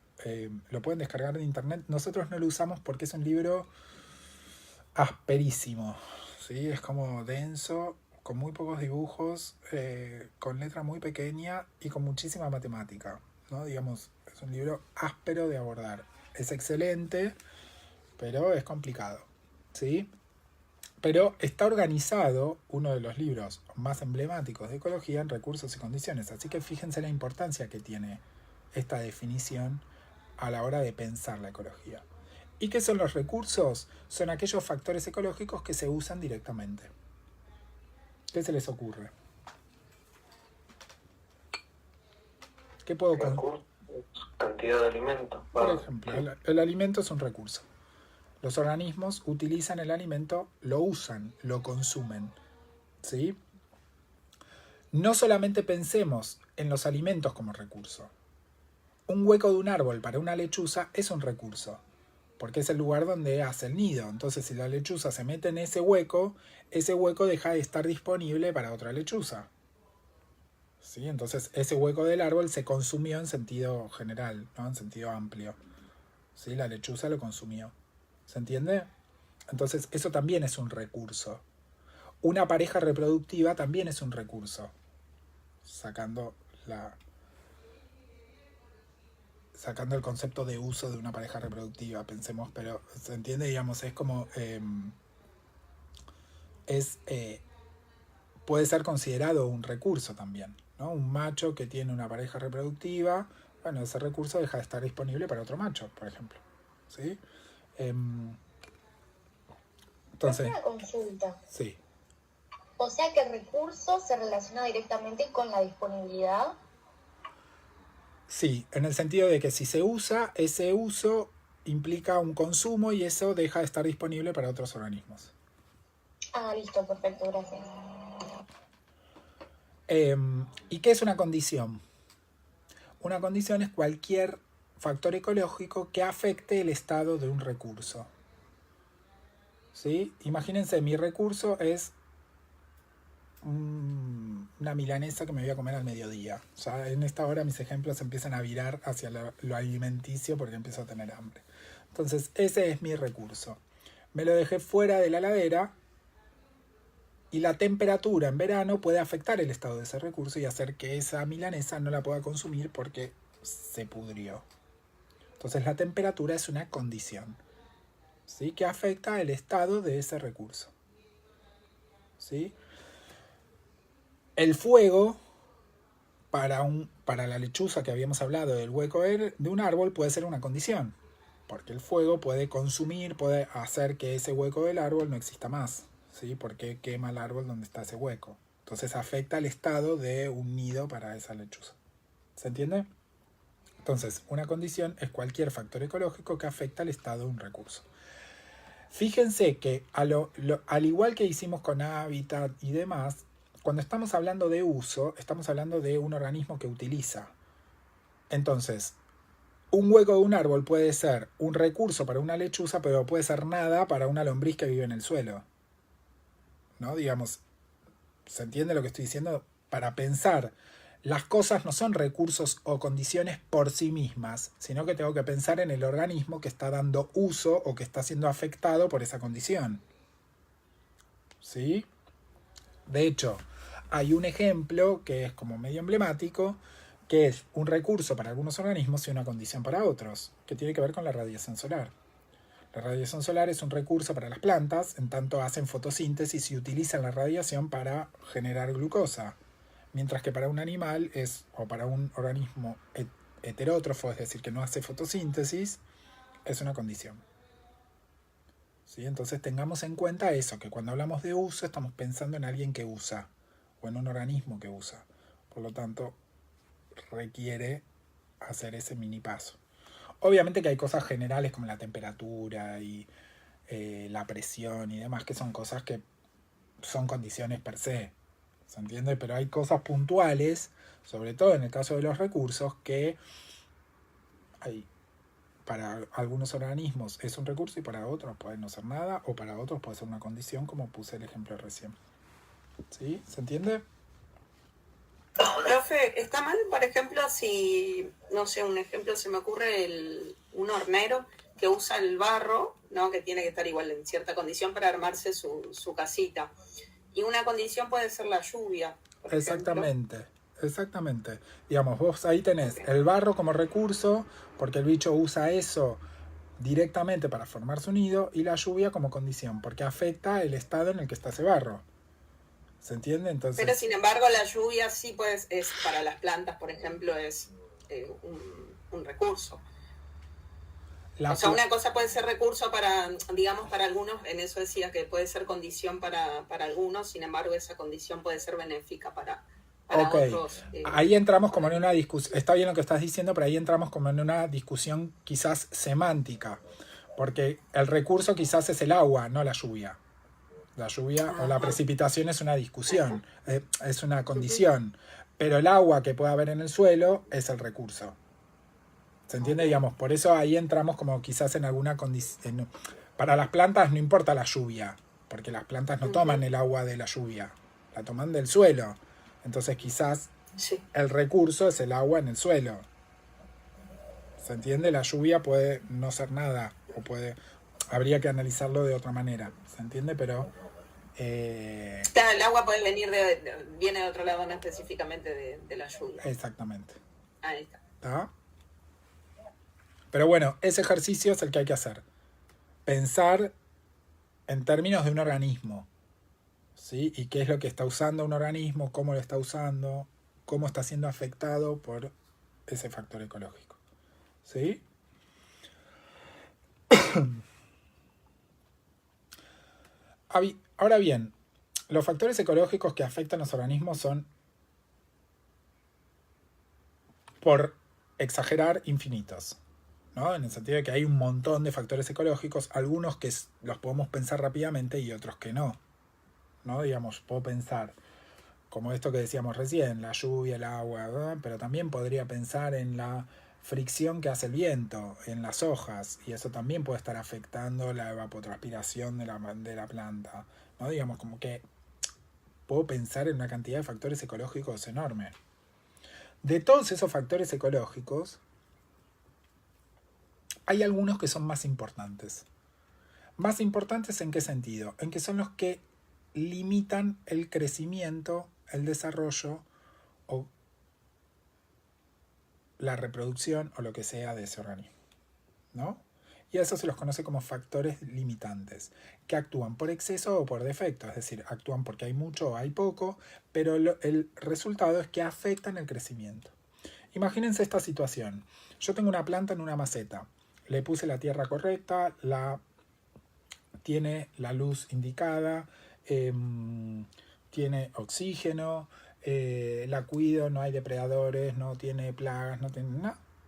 lo pueden descargar de internet. Nosotros no lo usamos porque es un libro asperísimo, ¿sí? Es como denso, con muy pocos dibujos, con letra muy pequeña y con muchísima matemática, ¿no? Digamos, es un libro áspero de abordar. Es excelente, pero es complicado, ¿sí? Pero está organizado, uno de los libros más emblemáticos de ecología, en recursos y condiciones. Así que fíjense la importancia que tiene esta definición a la hora de pensar la ecología. ¿Y qué son los recursos? Son aquellos factores ecológicos que se usan directamente. ¿Qué se les ocurre? ¿Qué puedo Recursos, cantidad de alimento. Por ejemplo, el alimento es un recurso. Los organismos utilizan el alimento, lo usan, lo consumen, ¿sí? No solamente pensemos en los alimentos como recurso. Un hueco de un árbol para una lechuza es un recurso, porque es el lugar donde hace el nido. Entonces, si la lechuza se mete en ese hueco deja de estar disponible para otra lechuza, ¿sí? Entonces, ese hueco del árbol se consumió en sentido general, ¿no? En sentido amplio, ¿sí? La lechuza lo consumió. ¿Se entiende? Entonces, eso también es un recurso. Una pareja reproductiva también es un recurso. Sacando el concepto de uso de una pareja reproductiva, pensemos, pero ¿se entiende? Digamos, es como... puede ser considerado un recurso también, ¿no? Un macho que tiene una pareja reproductiva, bueno, ese recurso deja de estar disponible para otro macho, por ejemplo, ¿sí? Entonces, Una consulta. sí. O sea que el recurso se relaciona directamente con la disponibilidad. Sí, en el sentido de que si se usa, ese uso implica un consumo y eso deja de estar disponible para otros organismos. Ah, listo, perfecto, gracias. ¿Y qué es una condición? Una condición es cualquier factor ecológico que afecte el estado de un recurso, ¿sí? Imagínense, mi recurso es una milanesa que me voy a comer al mediodía. Ya en esta hora mis ejemplos empiezan a virar hacia lo alimenticio porque empiezo a tener hambre. Entonces, ese es mi recurso. Me lo dejé fuera de la heladera y la temperatura en verano puede afectar el estado de ese recurso y hacer que esa milanesa no la pueda consumir porque se pudrió. Entonces, la temperatura es una condición, ¿sí? Que afecta el estado de ese recurso, ¿sí? El fuego, para la lechuza que habíamos hablado del hueco de un árbol, puede ser una condición, Porque el fuego puede consumir, puede hacer que ese hueco del árbol no exista más, ¿sí? Porque quema el árbol donde está ese hueco. Entonces afecta el estado de un nido para esa lechuza. ¿Se entiende? Entonces, una condición es cualquier factor ecológico que afecta el estado de un recurso. Fíjense que al igual que hicimos con hábitat y demás, cuando estamos hablando de uso, estamos hablando de un organismo que utiliza. Entonces, un hueco de un árbol puede ser un recurso para una lechuza, pero puede ser nada para una lombriz que vive en el suelo. ¿No? Digamos, ¿se entiende lo que estoy diciendo? Para pensar, las cosas no son recursos o condiciones por sí mismas, sino que tengo que pensar en el organismo que está dando uso o que está siendo afectado por esa condición. ¿Sí? De hecho, hay un ejemplo que es como medio emblemático, que es un recurso para algunos organismos y una condición para otros, que tiene que ver con la radiación solar. La radiación solar es un recurso para las plantas, en tanto hacen fotosíntesis y utilizan la radiación para generar glucosa, mientras que para un animal o para un organismo heterótrofo, es decir, que no hace fotosíntesis, es una condición. ¿Sí? Entonces tengamos en cuenta eso, que cuando hablamos de uso estamos pensando en alguien que usa, o en un organismo que usa. Por lo tanto, requiere hacer ese mini paso. Obviamente que hay cosas generales como la temperatura y la presión y demás, que son cosas que son condiciones per se, ¿se entiende? Pero hay cosas puntuales, sobre todo en el caso de los recursos, que para algunos organismos es un recurso y para otros puede no ser nada, o para otros puede ser una condición, como puse el ejemplo recién. ¿Sí? ¿Se entiende? Profe, ¿está mal, por ejemplo, si, no sé, un ejemplo se me ocurre, un hornero que usa el barro, ¿no? Que tiene que estar igual en cierta condición para armarse su casita? Y una condición puede ser la lluvia, por Exactamente, ejemplo. exactamente. Digamos, vos ahí tenés el barro como recurso, porque el bicho usa eso directamente para formar su nido, y la lluvia como condición, porque afecta el estado en el que está ese barro. ¿Se entiende? Entonces, Pero sin embargo la lluvia sí pues es para las plantas, por ejemplo, es un recurso. O sea, una cosa puede ser recurso para, digamos, para algunos, en eso decía que puede ser condición para algunos, sin embargo esa condición puede ser benéfica para otros. Ahí entramos como en una discusión, está bien lo que estás diciendo, pero ahí entramos como en una discusión quizás semántica, porque el recurso quizás es el agua, no la lluvia. La lluvia o la precipitación es una discusión, es una condición, pero el agua que puede haber en el suelo es el recurso. ¿Se entiende? Digamos, por eso ahí entramos como quizás en alguna condición. Para las plantas no importa la lluvia, porque las plantas no toman el agua de la lluvia, la toman del suelo. Entonces quizás el recurso es el agua en el suelo. ¿Se entiende? La lluvia puede no ser nada, habría que analizarlo de otra manera. ¿Se entiende? Pero el agua puede venir viene de otro lado, no específicamente de la lluvia. Exactamente. Ahí está. ¿Está? Pero bueno, ese ejercicio es el que hay que hacer. Pensar en términos de un organismo, ¿sí? Y qué es lo que está usando un organismo, cómo lo está usando, cómo está siendo afectado por ese factor ecológico. ¿Sí? Ahora bien, los factores ecológicos que afectan a los organismos son, por exagerar, infinitos, ¿no? En el sentido de que hay un montón de factores ecológicos, algunos que los podemos pensar rápidamente y otros que no. ¿No? Digamos, puedo pensar, como esto que decíamos recién, la lluvia, el agua, ¿verdad? Pero también podría pensar en la fricción que hace el viento en las hojas, y eso también puede estar afectando la evapotranspiración de la planta, ¿no? Digamos, como que puedo pensar en una cantidad de factores ecológicos enorme. De todos esos factores ecológicos, hay algunos que son más importantes. ¿Más importantes en qué sentido? En que son los que limitan el crecimiento, el desarrollo o la reproducción o lo que sea de ese organismo, ¿no? Y a eso se los conoce como factores limitantes, que actúan por exceso o por defecto, es decir, actúan porque hay mucho o hay poco, pero el resultado es que afectan el crecimiento. Imagínense esta situación. Yo tengo una planta en una maceta. le puse la tierra correcta, tiene la luz indicada, tiene oxígeno, la cuido, no hay depredadores, no tiene plagas,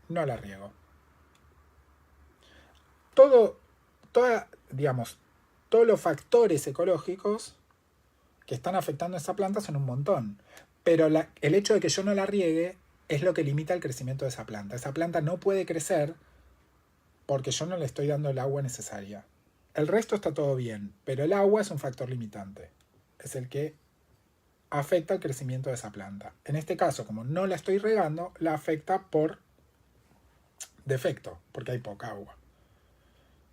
no la riego. Todos los factores ecológicos que están afectando a esa planta son un montón. Pero el hecho de que yo no la riegue es lo que limita el crecimiento de esa planta. Esa planta no puede crecer porque yo no le estoy dando el agua necesaria. El resto está todo bien, pero el agua es un factor limitante. Es el que afecta el crecimiento de esa planta. En este caso, como no la estoy regando, la afecta por defecto, porque hay poca agua.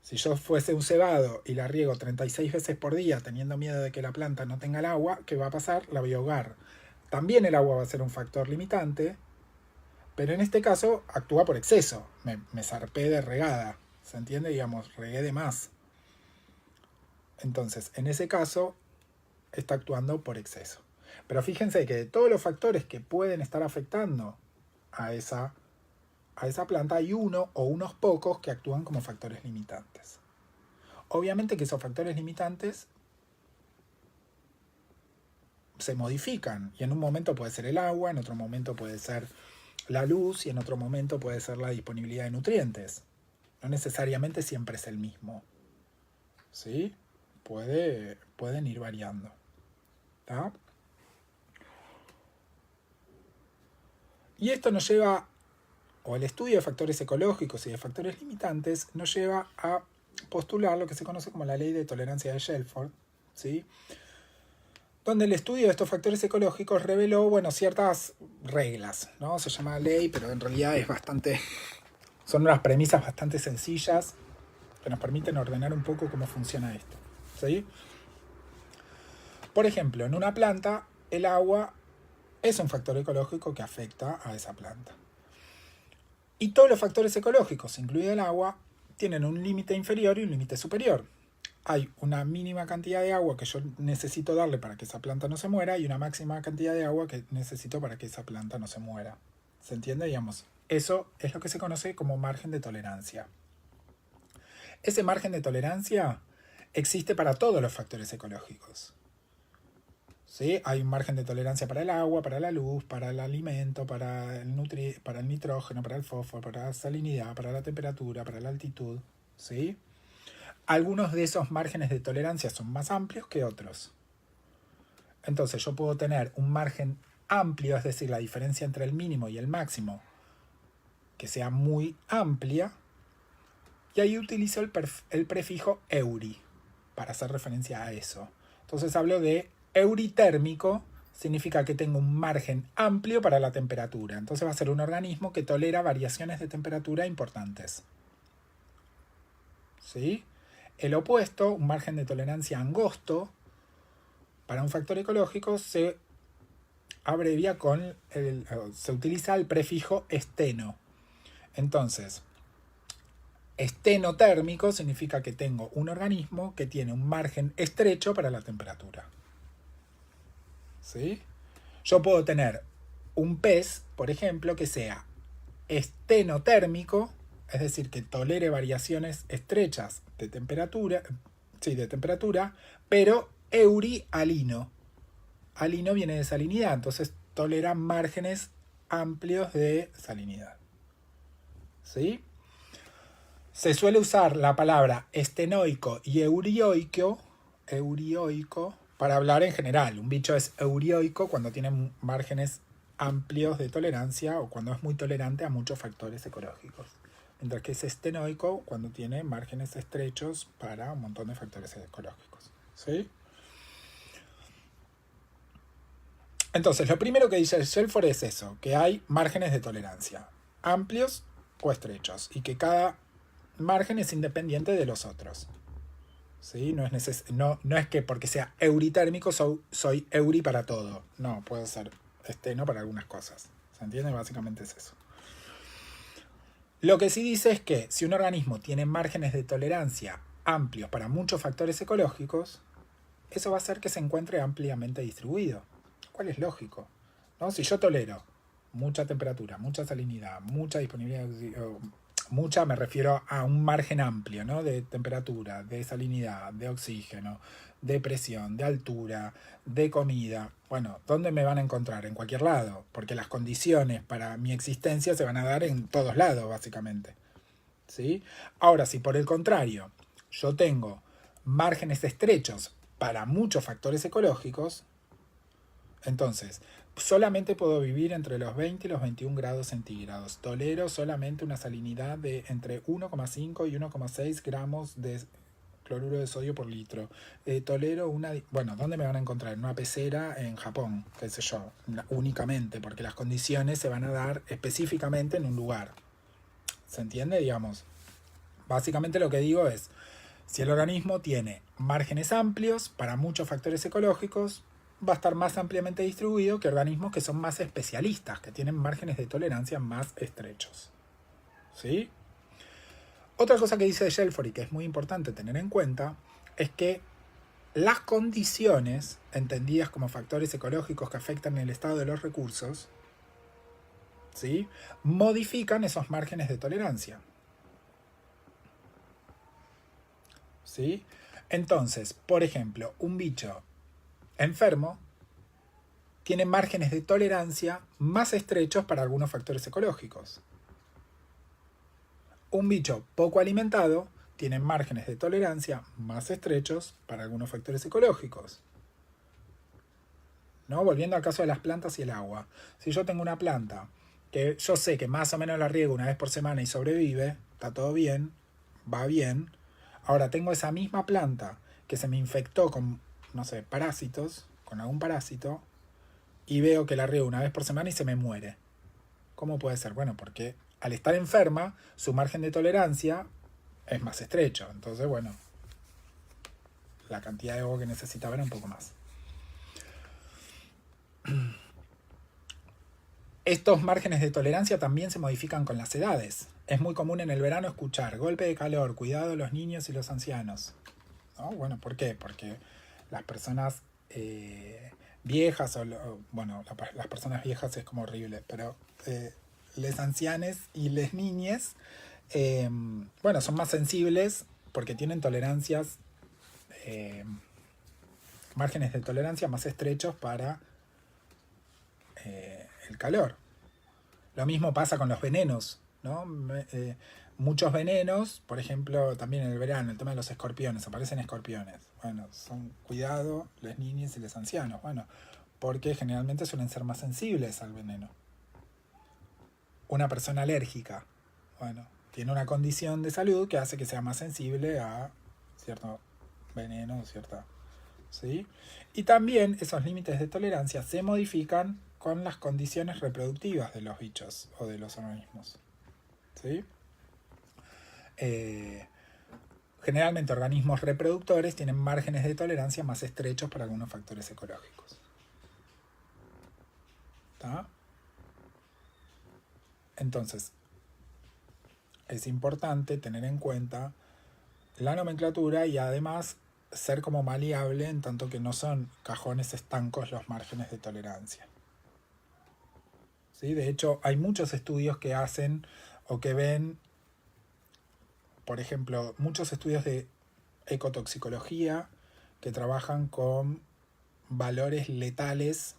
Si yo fuese un cebado y la riego 36 veces por día teniendo miedo de que la planta no tenga el agua, ¿qué va a pasar? La voy a ahogar. También el agua va a ser un factor limitante, pero en este caso actúa por exceso. Me zarpé de regada, ¿se entiende? Digamos, regué de más. Entonces, en ese caso, está actuando por exceso. Pero fíjense que de todos los factores que pueden estar afectando a esa planta, hay uno o unos pocos que actúan como factores limitantes. Obviamente que esos factores limitantes se modifican, y en un momento puede ser el agua, en otro momento puede ser la luz, y en otro momento puede ser la disponibilidad de nutrientes. No necesariamente siempre es el mismo, ¿sí? Pueden ir variando, ¿tá? Y esto nos lleva, o el estudio de factores ecológicos y de factores limitantes, nos lleva a postular lo que se conoce como la ley de tolerancia de Shelford, ¿sí? Donde el estudio de estos factores ecológicos reveló, ciertas reglas, ¿no? Se llama ley, pero en realidad son unas premisas bastante sencillas que nos permiten ordenar un poco cómo funciona esto, ¿sí? Por ejemplo, en una planta, el agua es un factor ecológico que afecta a esa planta. Y todos los factores ecológicos, incluido el agua, tienen un límite inferior y un límite superior. Hay una mínima cantidad de agua que yo necesito darle para que esa planta no se muera y una máxima cantidad de agua que necesito para que esa planta no se muera. ¿Se entiende? Digamos, eso es lo que se conoce como margen de tolerancia. Ese margen de tolerancia existe para todos los factores ecológicos. ¿Sí? Hay un margen de tolerancia para el agua, para la luz, para el alimento, para el nitrógeno, para el fósforo, para la salinidad, para la temperatura, para la altitud, ¿sí? Algunos de esos márgenes de tolerancia son más amplios que otros. Entonces yo puedo tener un margen amplio, es decir, la diferencia entre el mínimo y el máximo, que sea muy amplia, y ahí utilizo el prefijo euri para hacer referencia a eso. Entonces hablo de euritérmico, significa que tengo un margen amplio para la temperatura. Entonces va a ser un organismo que tolera variaciones de temperatura importantes, ¿sí? El opuesto, un margen de tolerancia angosto, para un factor ecológico se abrevia se utiliza el prefijo esteno. Entonces, estenotérmico significa que tengo un organismo que tiene un margen estrecho para la temperatura, ¿sí? Yo puedo tener un pez, por ejemplo, que sea estenotérmico, es decir, que tolere variaciones estrechas de temperatura, pero eurialino. Alino viene de salinidad, entonces tolera márgenes amplios de salinidad, ¿sí? Se suele usar la palabra estenoico y eurioico para hablar en general. Un bicho es eurioico cuando tiene márgenes amplios de tolerancia o cuando es muy tolerante a muchos factores ecológicos. Mientras que es estenoico cuando tiene márgenes estrechos para un montón de factores ecológicos, ¿sí? Entonces, lo primero que dice Shelford es eso, que hay márgenes de tolerancia, amplios o estrechos, y que cada margen es independiente de los otros, ¿sí? No es que porque sea euritérmico soy euri para todo. No, puedo ser esteno para algunas cosas. ¿Se entiende? Básicamente es eso. Lo que sí dice es que si un organismo tiene márgenes de tolerancia amplios para muchos factores ecológicos, eso va a hacer que se encuentre ampliamente distribuido. ¿Cuál es lógico? ¿No? Si yo tolero mucha temperatura, mucha salinidad, mucha disponibilidad, Mucha me refiero a un margen amplio, ¿no? De temperatura, de salinidad, de oxígeno, de presión, de altura, de comida. Bueno, ¿dónde me van a encontrar? En cualquier lado, porque las condiciones para mi existencia se van a dar en todos lados, básicamente. ¿Sí? Ahora, si por el contrario yo tengo márgenes estrechos para muchos factores ecológicos, entonces solamente puedo vivir entre los 20 y los 21 grados centígrados. Tolero solamente una salinidad de entre 1,5 y 1,6 gramos de cloruro de sodio por litro. Tolero una... Bueno, ¿dónde me van a encontrar? En una pecera en Japón, qué sé yo, únicamente, porque las condiciones se van a dar específicamente en un lugar. ¿Se entiende? Digamos, básicamente lo que digo es, si el organismo tiene márgenes amplios para muchos factores ecológicos, va a estar más ampliamente distribuido que organismos que son más especialistas, que tienen márgenes de tolerancia más estrechos. ¿Sí? Otra cosa que dice Shelford y que es muy importante tener en cuenta es que las condiciones, entendidas como factores ecológicos que afectan el estado de los recursos, ¿sí?, modifican esos márgenes de tolerancia. ¿Sí? Entonces, por ejemplo, un bicho enfermo tiene márgenes de tolerancia más estrechos para algunos factores ecológicos. Un bicho poco alimentado tiene márgenes de tolerancia más estrechos para algunos factores ecológicos. ¿No? Volviendo al caso de las plantas y el agua. Si yo tengo una planta que yo sé que más o menos la riego una vez por semana y sobrevive, está todo bien, va bien. Ahora tengo esa misma planta que se me infectó con, no sé, parásitos, con algún parásito, y veo que la riego una vez por semana y se me muere. ¿Cómo puede ser? Bueno, porque al estar enferma, su margen de tolerancia es más estrecho. Entonces, bueno, la cantidad de agua que necesitaba era un poco más. Estos márgenes de tolerancia también se modifican con las edades. Es muy común en el verano escuchar golpe de calor, cuidado de los niños y los ancianos. ¿No? Bueno, ¿por qué? Porque las personas viejas, bueno, las personas viejas es como horrible, pero les ancianes y les niñes, bueno, son más sensibles porque tienen tolerancias, márgenes de tolerancia más estrechos para el calor. Lo mismo pasa con los venenos, ¿no? Muchos venenos, por ejemplo, también en el verano, el tema de los escorpiones, aparecen escorpiones. Bueno, son cuidado las niñas y los ancianos. Bueno, porque generalmente suelen ser más sensibles al veneno. Una persona alérgica, bueno, tiene una condición de salud que hace que sea más sensible a cierto veneno, cierta... ¿Sí? Y también esos límites de tolerancia se modifican con las condiciones reproductivas de los bichos o de los organismos. ¿Sí? Generalmente organismos reproductores tienen márgenes de tolerancia más estrechos para algunos factores ecológicos. ¿Está? Entonces, es importante tener en cuenta la nomenclatura y además ser como maleable en tanto que no son cajones estancos los márgenes de tolerancia. ¿Sí? De hecho, hay muchos estudios que hacen o que ven, por ejemplo, muchos estudios de ecotoxicología que trabajan con valores letales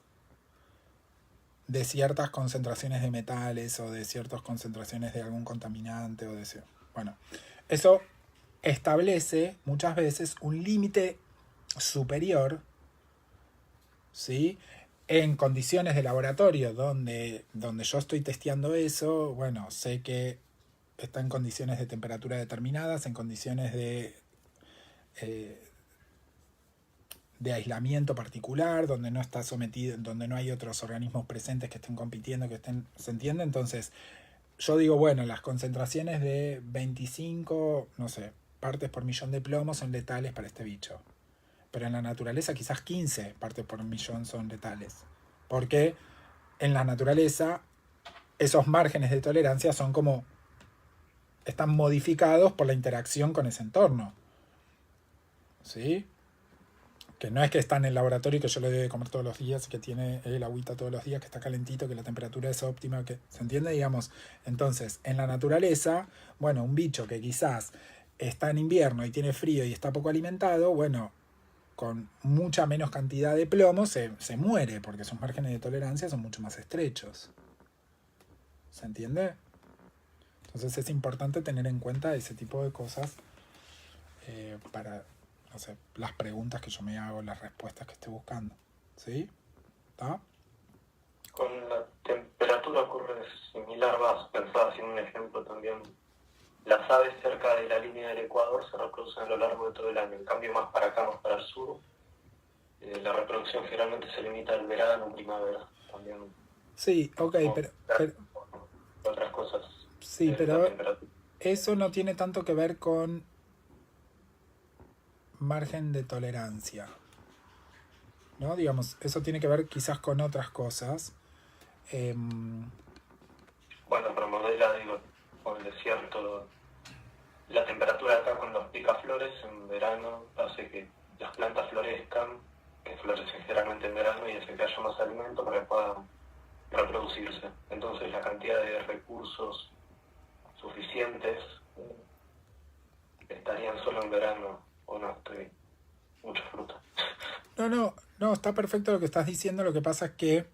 de ciertas concentraciones de metales o de ciertas concentraciones de algún contaminante o de... Bueno, eso establece muchas veces un límite superior, ¿sí?, en condiciones de laboratorio donde yo estoy testeando eso. Bueno, sé que está en condiciones de temperatura determinadas, en condiciones de aislamiento particular, donde no está sometido, donde no hay otros organismos presentes que estén compitiendo, que estén, ¿se entiende? Entonces, yo digo, bueno, las concentraciones de 25, no sé, partes por millón de plomo son letales para este bicho. Pero en la naturaleza quizás 15 partes por millón son letales. Porque en la naturaleza esos márgenes de tolerancia son como... están modificados por la interacción con ese entorno. ¿Sí? Que no es que está en el laboratorio y que yo le debe comer todos los días, que tiene el agüita todos los días, que está calentito, que la temperatura es óptima, que ¿se entiende? Digamos, entonces, en la naturaleza, bueno, un bicho que quizás está en invierno y tiene frío y está poco alimentado, bueno, con mucha menos cantidad de plomo se muere, porque sus márgenes de tolerancia son mucho más estrechos. ¿Se entiende? Entonces es importante tener en cuenta ese tipo de cosas para, no sé, las preguntas que yo me hago, las respuestas que estoy buscando. ¿Sí? ¿Está? Con la temperatura ocurre similar, vas pensar haciendo un ejemplo también. Las aves cerca de la línea del Ecuador se reproducen a lo largo de todo el año. En cambio, más para acá, más para el sur, la reproducción generalmente se limita al verano o primavera. También. Sí, ok, pero otras cosas. Sí, pero eso no tiene tanto que ver con margen de tolerancia, ¿no? Digamos, eso tiene que ver quizás con otras cosas. Bueno, pero modela, digo, con el desierto, la temperatura acá con los picaflores en verano hace que las plantas florezcan, que florecen generalmente en verano y hace que haya más alimento para que puedan reproducirse. Entonces la cantidad de recursos suficientes estarían solo en verano, o no, estoy mucha fruta. No, está perfecto lo que estás diciendo, lo que pasa es que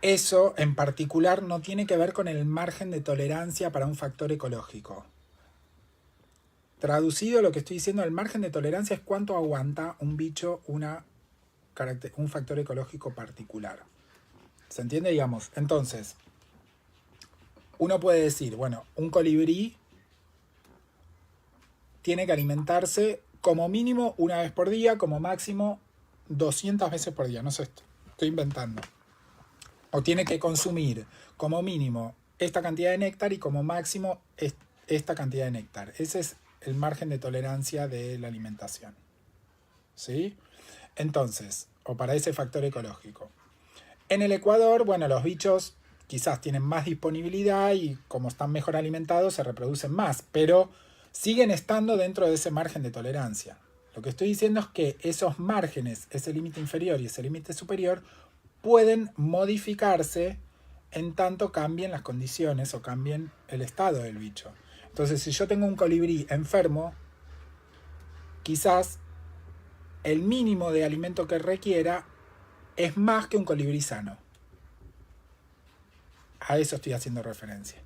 eso en particular no tiene que ver con el margen de tolerancia para un factor ecológico. Traducido, lo que estoy diciendo, el margen de tolerancia es cuánto aguanta un bicho un factor ecológico particular. ¿Se entiende? Digamos, entonces, uno puede decir, bueno, un colibrí tiene que alimentarse como mínimo una vez por día, como máximo 200 veces por día. No sé, estoy inventando. O tiene que consumir como mínimo esta cantidad de néctar y como máximo esta cantidad de néctar. Ese es el margen de tolerancia de la alimentación. ¿Sí? Entonces, o para ese factor ecológico. En el Ecuador, bueno, los bichos quizás tienen más disponibilidad y como están mejor alimentados se reproducen más, pero siguen estando dentro de ese margen de tolerancia. Lo que estoy diciendo es que esos márgenes, ese límite inferior y ese límite superior, pueden modificarse en tanto cambien las condiciones o cambien el estado del bicho. Entonces, si yo tengo un colibrí enfermo, quizás el mínimo de alimento que requiera es más que un colibrí sano. A eso estoy haciendo referencia.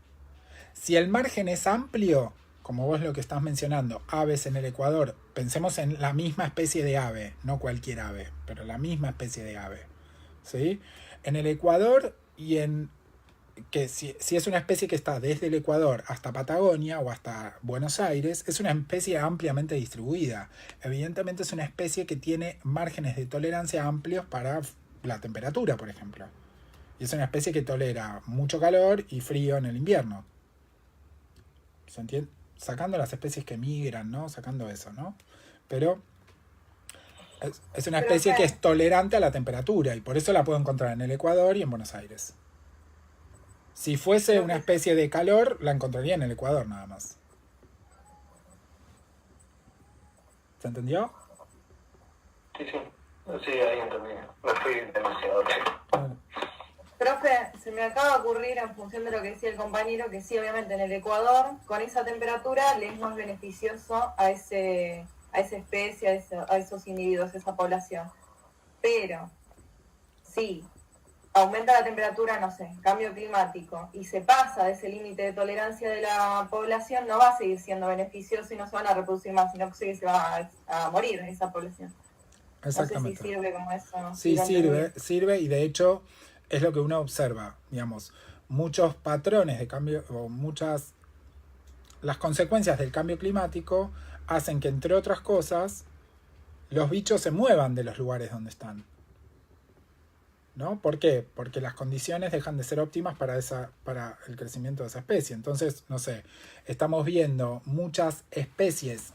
Si el margen es amplio, como vos lo que estás mencionando, aves en el Ecuador, pensemos en la misma especie de ave, no cualquier ave, pero la misma especie de ave, ¿sí? En el Ecuador y en que si es una especie que está desde el Ecuador hasta Patagonia o hasta Buenos Aires, es una especie ampliamente distribuida. Evidentemente es una especie que tiene márgenes de tolerancia amplios para la temperatura, por ejemplo. Y es una especie que tolera mucho calor y frío en el invierno. ¿Se entiende? Sacando las especies que migran, ¿no? Sacando eso, ¿no? Pero es una especie que es tolerante a la temperatura y por eso la puedo encontrar en el Ecuador y en Buenos Aires. Si fuese una especie de calor, la encontraría en el Ecuador nada más. ¿Se entendió? Sí, ahí entendí. No fui demasiado lejos. Bueno. Profe, se me acaba de ocurrir en función de lo que decía el compañero, que sí, obviamente en el Ecuador, con esa temperatura, le es más beneficioso a esa especie, a esos individuos, a esa población. Pero, sí, aumenta la temperatura, no sé, cambio climático, y se pasa de ese límite de tolerancia de la población, no va a seguir siendo beneficioso y no se van a reproducir más, sino que se va a morir esa población. Exactamente. No sé si sirve como eso. Sí, sirve y de hecho es lo que uno observa, digamos, muchos patrones de cambio o las consecuencias del cambio climático hacen que, entre otras cosas, los bichos se muevan de los lugares donde están. ¿No? ¿Por qué? Porque las condiciones dejan de ser óptimas para el crecimiento de esa especie. Entonces, no sé, estamos viendo muchas especies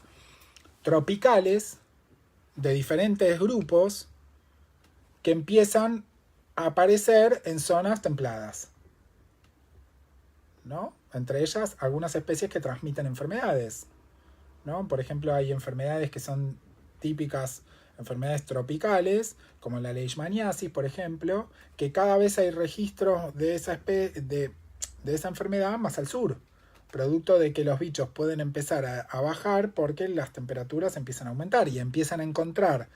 tropicales de diferentes grupos que empiezan a aparecer en zonas templadas, ¿no? Entre ellas algunas especies que transmiten enfermedades, ¿no? Por ejemplo, hay enfermedades que son típicas, enfermedades tropicales, como la leishmaniasis, por ejemplo, que cada vez hay registros de esa enfermedad más al sur, producto de que los bichos pueden empezar a bajar porque las temperaturas empiezan a aumentar y empiezan a encontrar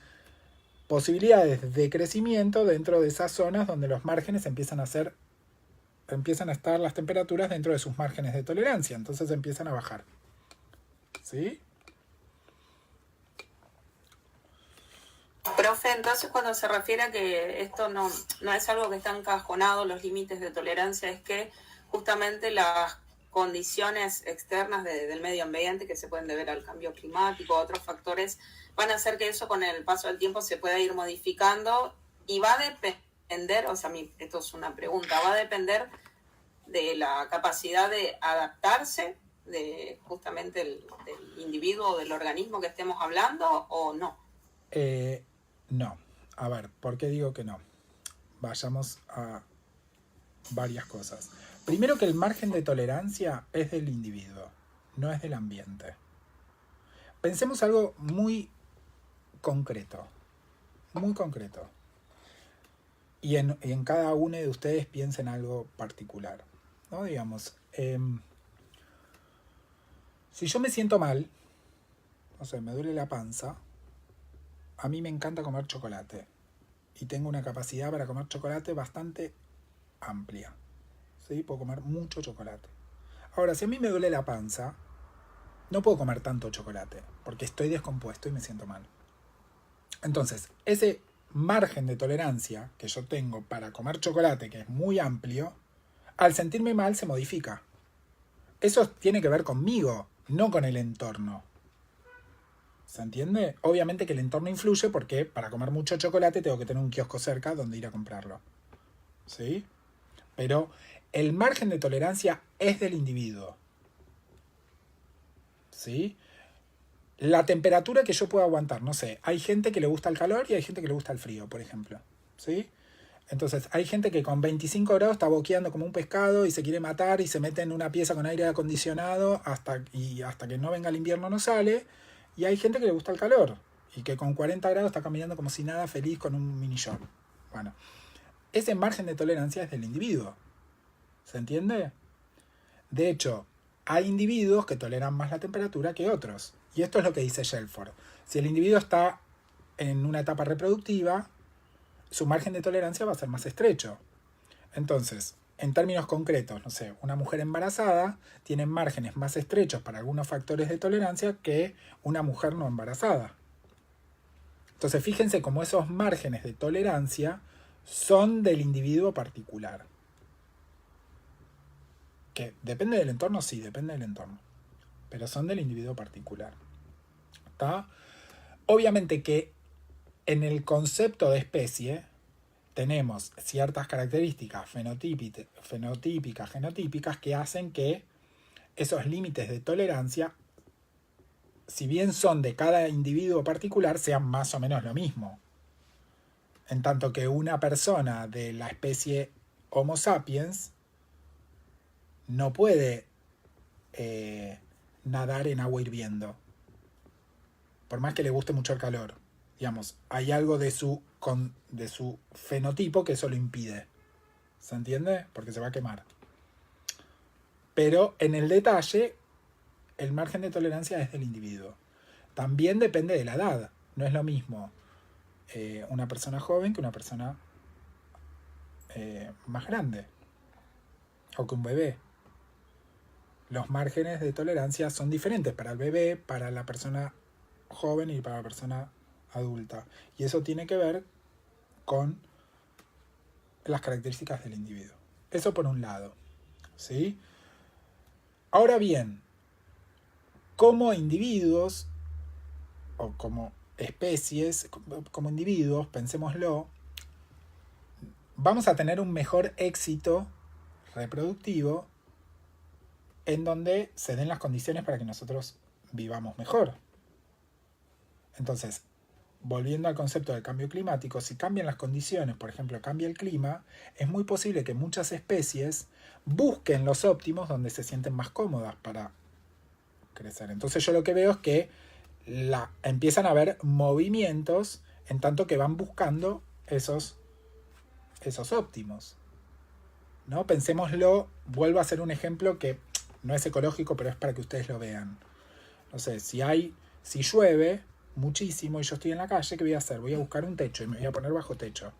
posibilidades de crecimiento dentro de esas zonas donde los márgenes empiezan a estar las temperaturas dentro de sus márgenes de tolerancia, entonces empiezan a bajar. ¿Sí? Profe, entonces cuando se refiere a que esto no es algo que está encajonado, los límites de tolerancia, es que justamente las condiciones externas del medio ambiente que se pueden deber al cambio climático, otros factores, van a hacer que eso con el paso del tiempo se pueda ir modificando y va a depender, o sea, esto es una pregunta, va a depender de la capacidad de adaptarse de justamente del individuo o del organismo que estemos hablando, ¿o no? No. A ver, ¿por qué digo que no? Vayamos a varias cosas. Primero, que el margen de tolerancia es del individuo, no es del ambiente. Pensemos algo muy concreto, muy concreto. Y en cada uno de ustedes piensen algo particular, ¿no? Digamos, si yo me siento mal, o sea, me duele la panza, a mí me encanta comer chocolate. Y tengo una capacidad para comer chocolate bastante amplia. ¿Sí? Puedo comer mucho chocolate. Ahora, si a mí me duele la panza, no puedo comer tanto chocolate, porque estoy descompuesto y me siento mal. Entonces, ese margen de tolerancia que yo tengo para comer chocolate, que es muy amplio, al sentirme mal se modifica. Eso tiene que ver conmigo, no con el entorno. ¿Se entiende? Obviamente que el entorno influye porque para comer mucho chocolate tengo que tener un kiosco cerca donde ir a comprarlo. ¿Sí? Pero el margen de tolerancia es del individuo. ¿Sí? La temperatura que yo puedo aguantar, no sé, hay gente que le gusta el calor y hay gente que le gusta el frío, por ejemplo. ¿Sí? Entonces, hay gente que con 25 grados está boqueando como un pescado y se quiere matar y se mete en una pieza con aire acondicionado hasta que no venga el invierno no sale. Y hay gente que le gusta el calor y que con 40 grados está caminando como si nada, feliz con un mini short. Bueno, ese margen de tolerancia es del individuo. ¿Se entiende? De hecho, hay individuos que toleran más la temperatura que otros. Y esto es lo que dice Shelford. Si el individuo está en una etapa reproductiva, su margen de tolerancia va a ser más estrecho. Entonces, en términos concretos, no sé, una mujer embarazada tiene márgenes más estrechos para algunos factores de tolerancia que una mujer no embarazada. Entonces, fíjense cómo esos márgenes de tolerancia son del individuo particular. Que depende del entorno, sí, depende del entorno. Pero son del individuo particular. ¿Está? Obviamente que en el concepto de especie tenemos ciertas características fenotípicas, genotípicas, que hacen que esos límites de tolerancia, si bien son de cada individuo particular, sean más o menos lo mismo. En tanto que una persona de la especie Homo sapiens no puede nadar en agua hirviendo, por más que le guste mucho el calor. Digamos, hay algo de su fenotipo que eso lo impide. ¿Se entiende? Porque se va a quemar. Pero en el detalle, el margen de tolerancia es del individuo. También depende de la edad. No es lo mismo una persona joven que una persona más grande. O que un bebé. Los márgenes de tolerancia son diferentes para el bebé, para la persona joven y para la persona adulta. Y eso tiene que ver con las características del individuo. Eso por un lado. ¿Sí? Ahora bien, como individuos o como especies, como individuos, pensémoslo, vamos a tener un mejor éxito reproductivo en donde se den las condiciones para que nosotros vivamos mejor. Entonces, volviendo al concepto del cambio climático, si cambian las condiciones, por ejemplo, cambia el clima, es muy posible que muchas especies busquen los óptimos donde se sienten más cómodas para crecer. Entonces yo lo que veo es que empiezan a haber movimientos en tanto que van buscando esos óptimos, ¿no? Pensémoslo, vuelvo a hacer un ejemplo que no es ecológico, pero es para que ustedes lo vean. No sé, si llueve muchísimo y yo estoy en la calle, ¿qué voy a hacer? Voy a buscar un techo y me voy a poner bajo techo.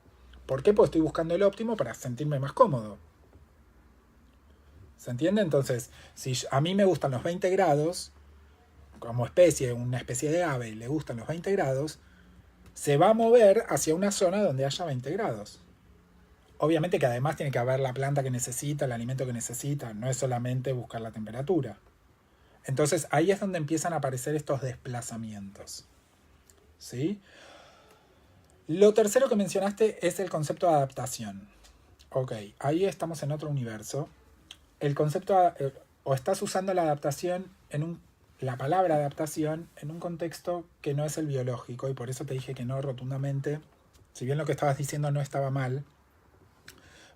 ¿Por qué? Porque estoy buscando el óptimo para sentirme más cómodo. ¿Se entiende? Entonces, si a mí me gustan los 20 grados, como una especie de ave, le gustan los 20 grados, se va a mover hacia una zona donde haya 20 grados. Obviamente que además tiene que haber la planta que necesita, el alimento que necesita, no es solamente buscar la temperatura. Entonces ahí es donde empiezan a aparecer estos desplazamientos. ¿Sí? Lo tercero que mencionaste es el concepto de adaptación. Ok, ahí estamos en otro universo. El concepto, o estás usando la adaptación la palabra adaptación en un contexto que no es el biológico, y por eso te dije que no rotundamente, si bien lo que estabas diciendo no estaba mal,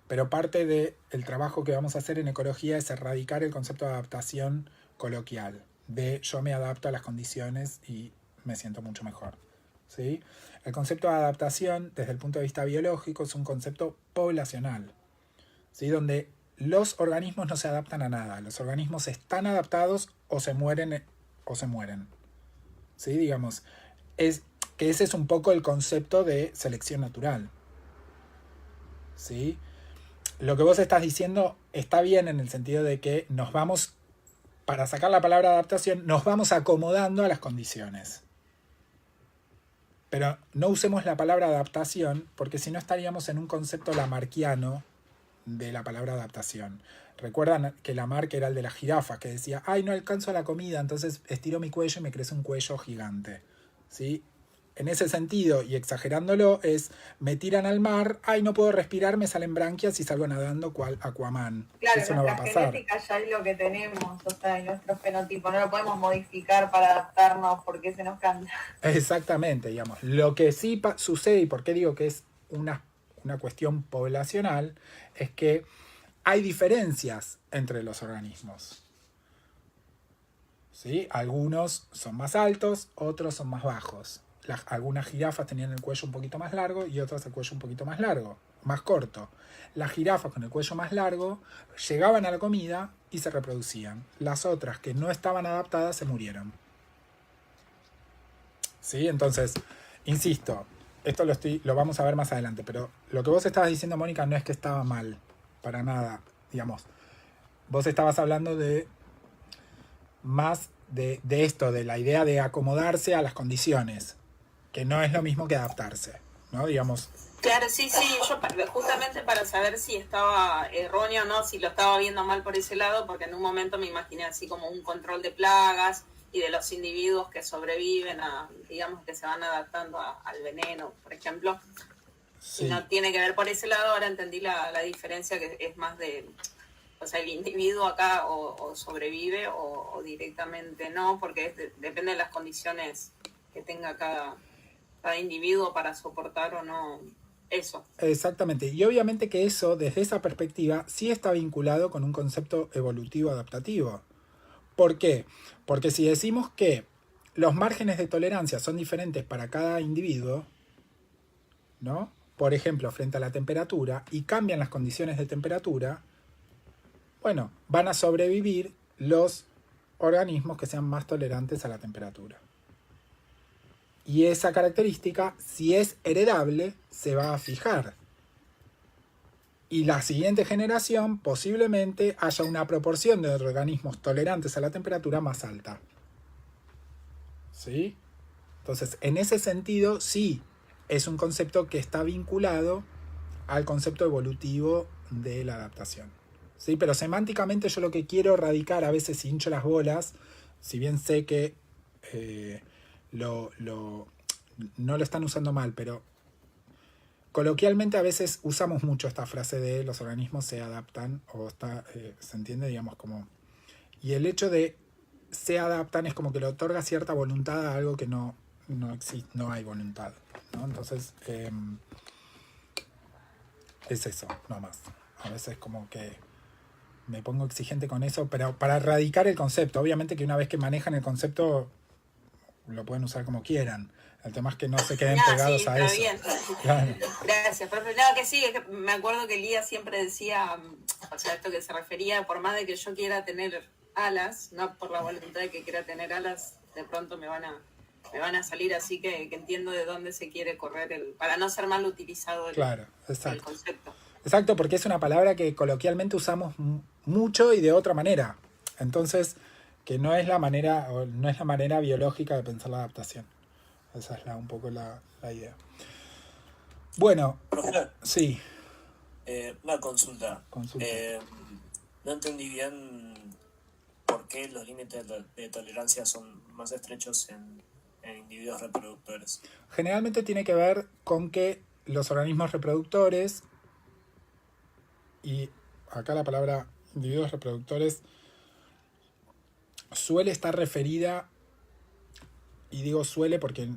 pero parte del trabajo que vamos a hacer en ecología es erradicar el concepto de adaptación coloquial, de yo me adapto a las condiciones y me siento mucho mejor. ¿Sí? El concepto de adaptación, desde el punto de vista biológico, es un concepto poblacional, ¿sí? Donde los organismos no se adaptan a nada. Los organismos están adaptados o se mueren. ¿Sí? Digamos, que ese es un poco el concepto de selección natural. ¿Sí? Lo que vos estás diciendo está bien en el sentido de que para sacar la palabra adaptación, nos vamos acomodando a las condiciones. Pero no usemos la palabra adaptación, porque si no estaríamos en un concepto lamarckiano de la palabra adaptación. Recuerdan que Lamarck era el de la jirafa, que decía, ay, no alcanzo a la comida, entonces estiro mi cuello y me crece un cuello gigante. ¿Sí? En ese sentido, y exagerándolo, me tiran al mar, ay, no puedo respirar, me salen branquias y salgo nadando cual Aquaman. Claro, eso no va a pasar. Genética ya es lo que tenemos, o sea, en nuestro fenotipo, no lo podemos modificar para adaptarnos porque se nos cambia. Exactamente, digamos. Lo que sí sucede, y por qué digo que es una cuestión poblacional, es que hay diferencias entre los organismos. ¿Sí? Algunos son más altos, otros son más bajos. Algunas jirafas tenían el cuello un poquito más largo y otras el cuello un poquito más corto. Las jirafas con el cuello más largo llegaban a la comida y se reproducían. Las otras que no estaban adaptadas se murieron. ¿Sí? Entonces, insisto, esto lo vamos a ver más adelante, pero lo que vos estabas diciendo, Mónica, no es que estaba mal, para nada, digamos. Vos estabas hablando de esto, de la idea de acomodarse a las condiciones, que no es lo mismo que adaptarse, ¿no? Digamos. Claro, sí, yo justamente para saber si estaba erróneo o no, si lo estaba viendo mal por ese lado, porque en un momento me imaginé así como un control de plagas y de los individuos que sobreviven digamos, que se van adaptando al veneno, por ejemplo. Sí. Y no tiene que ver por ese lado, ahora entendí la diferencia, que es más de, o sea, el individuo acá o sobrevive o directamente no, porque depende de las condiciones que tenga cada individuo para soportar o no eso. Exactamente, y obviamente que eso, desde esa perspectiva, sí está vinculado con un concepto evolutivo adaptativo. ¿Por qué? Porque si decimos que los márgenes de tolerancia son diferentes para cada individuo, ¿no? Por ejemplo, frente a la temperatura, y cambian las condiciones de temperatura, bueno, van a sobrevivir los organismos que sean más tolerantes a la temperatura. Y esa característica, si es heredable, se va a fijar. Y la siguiente generación posiblemente haya una proporción de organismos tolerantes a la temperatura más alta. ¿Sí? Entonces, en ese sentido, sí, es un concepto que está vinculado al concepto evolutivo de la adaptación. ¿Sí? Pero semánticamente yo lo que quiero radicar, a veces hincho las bolas, si bien sé que no lo están usando mal, pero coloquialmente a veces usamos mucho esta frase de los organismos se adaptan, o se entiende, digamos, como... Y el hecho de se adaptan es como que le otorga cierta voluntad a algo que no existe, no hay voluntad, ¿no? Entonces, es eso, no más. A veces como que me pongo exigente con eso, pero para erradicar el concepto. Obviamente que una vez que manejan el concepto, lo pueden usar como quieran. El tema es que no se queden pegados a eso. Bien. Claro. Gracias, profe. No, que sí, es que me acuerdo que Lía siempre decía, o sea, esto que se refería, por más de que yo quiera tener alas, no por la voluntad de que quiera tener alas, de pronto me van a salir, así que entiendo de dónde se quiere correr para no ser mal utilizado el concepto. Exacto, porque es una palabra que coloquialmente usamos mucho y de otra manera. Entonces, que no es la manera biológica de pensar la adaptación. Esa es un poco la idea. Bueno, Profesor, sí. Una consulta. No entendí bien por qué los límites de tolerancia son más estrechos en individuos reproductores. Generalmente tiene que ver con que los organismos reproductores, y acá la palabra individuos reproductores suele estar referida, y digo suele porque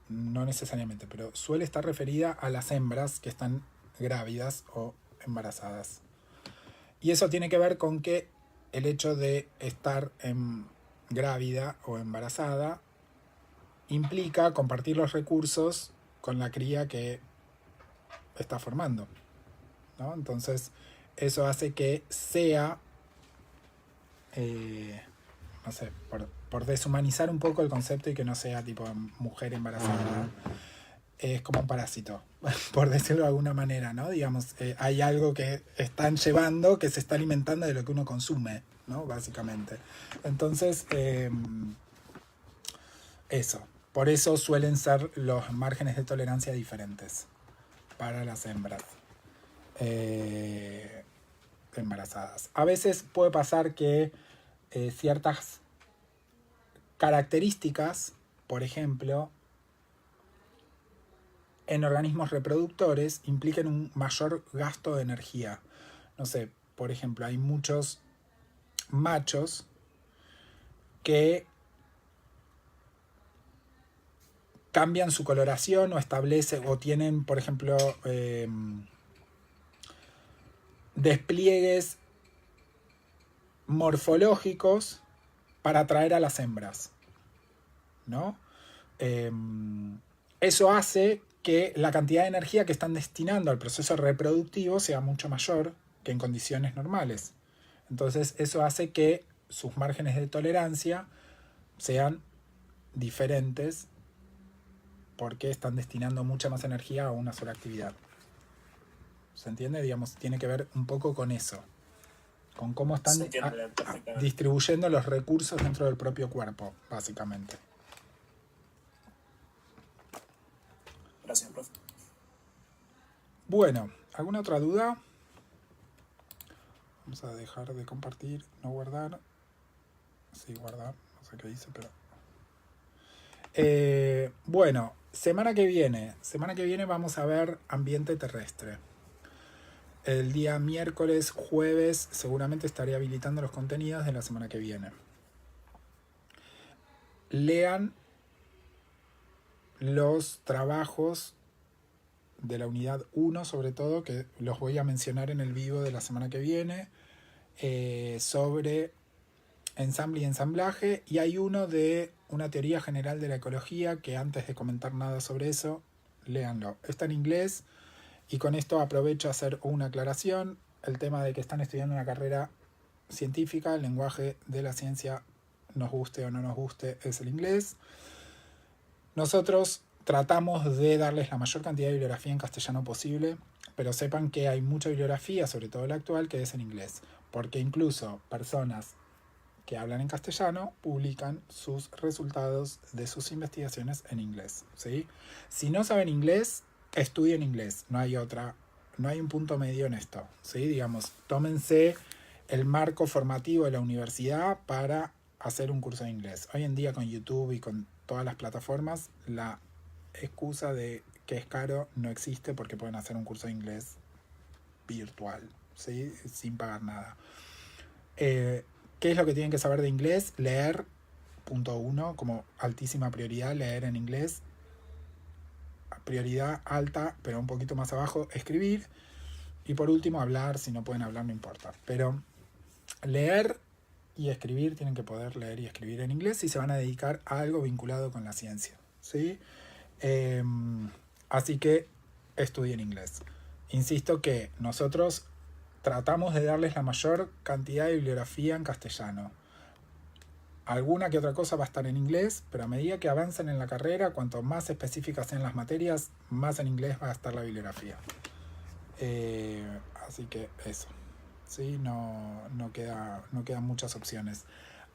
no necesariamente, pero suele estar referida a las hembras que están grávidas o embarazadas. Y eso tiene que ver con que el hecho de estar grávida o embarazada implica compartir los recursos con la cría que está formando, ¿no? Entonces, eso hace que sea, no sé, por deshumanizar un poco el concepto y que no sea tipo mujer embarazada, es como un parásito, por decirlo de alguna manera, ¿no? Digamos, hay algo que están llevando, que se está alimentando de lo que uno consume, ¿no? Básicamente. Entonces, eso. Por eso suelen ser los márgenes de tolerancia diferentes para las hembras embarazadas. A veces puede pasar que ciertas características, por ejemplo, en organismos reproductores impliquen un mayor gasto de energía. No sé, por ejemplo, hay muchos machos que cambian su coloración o tienen, por ejemplo, despliegues morfológicos para atraer a las hembras, ¿no? Eso hace que la cantidad de energía que están destinando al proceso reproductivo sea mucho mayor que en condiciones normales. Entonces eso hace que sus márgenes de tolerancia sean diferentes porque están destinando mucha más energía a una sola actividad. ¿Se entiende? Digamos, tiene que ver un poco con eso, con cómo están distribuyendo los recursos dentro del propio cuerpo, básicamente. Gracias, profe. Bueno, ¿alguna otra duda? Vamos a dejar de compartir, no guardar. Sí, guardar, no sé qué hice, pero... bueno, semana que viene vamos a ver ambiente terrestre. El día miércoles, jueves, seguramente estaré habilitando los contenidos de la semana que viene. Lean los trabajos de la unidad 1, sobre todo, que los voy a mencionar en el vivo de la semana que viene, sobre ensamble y ensamblaje, y hay uno de una teoría general de la ecología, que antes de comentar nada sobre eso, léanlo. Está en inglés, y con esto aprovecho a hacer una aclaración. El tema de que están estudiando una carrera científica, el lenguaje de la ciencia, nos guste o no nos guste, es el inglés. Nosotros tratamos de darles la mayor cantidad de bibliografía en castellano posible, pero sepan que hay mucha bibliografía, sobre todo la actual, que es en inglés, porque incluso personas que hablan en castellano publican sus resultados de sus investigaciones en inglés, ¿sí? Si no saben inglés, estudien inglés, no hay un punto medio en esto, ¿sí? Digamos, tómense el marco formativo de la universidad para hacer un curso de inglés. Hoy en día con YouTube y con todas las plataformas, la excusa de que es caro no existe, porque pueden hacer un curso de inglés virtual, ¿sí? Sin pagar nada. ¿Qué es lo que tienen que saber de inglés? Leer, punto 1, como altísima prioridad, leer en inglés. Prioridad alta, pero un poquito más abajo, escribir. Y por último, hablar. Si no pueden hablar, no importa. Pero leer y escribir, tienen que poder leer y escribir en inglés si se van a dedicar a algo vinculado con la ciencia, ¿sí? Así que estudien inglés. Insisto que nosotros tratamos de darles la mayor cantidad de bibliografía en castellano. Alguna que otra cosa va a estar en inglés, pero a medida que avancen en la carrera, cuanto más específicas sean las materias, más en inglés va a estar la bibliografía. Así que eso. ¿Sí? No quedan muchas opciones.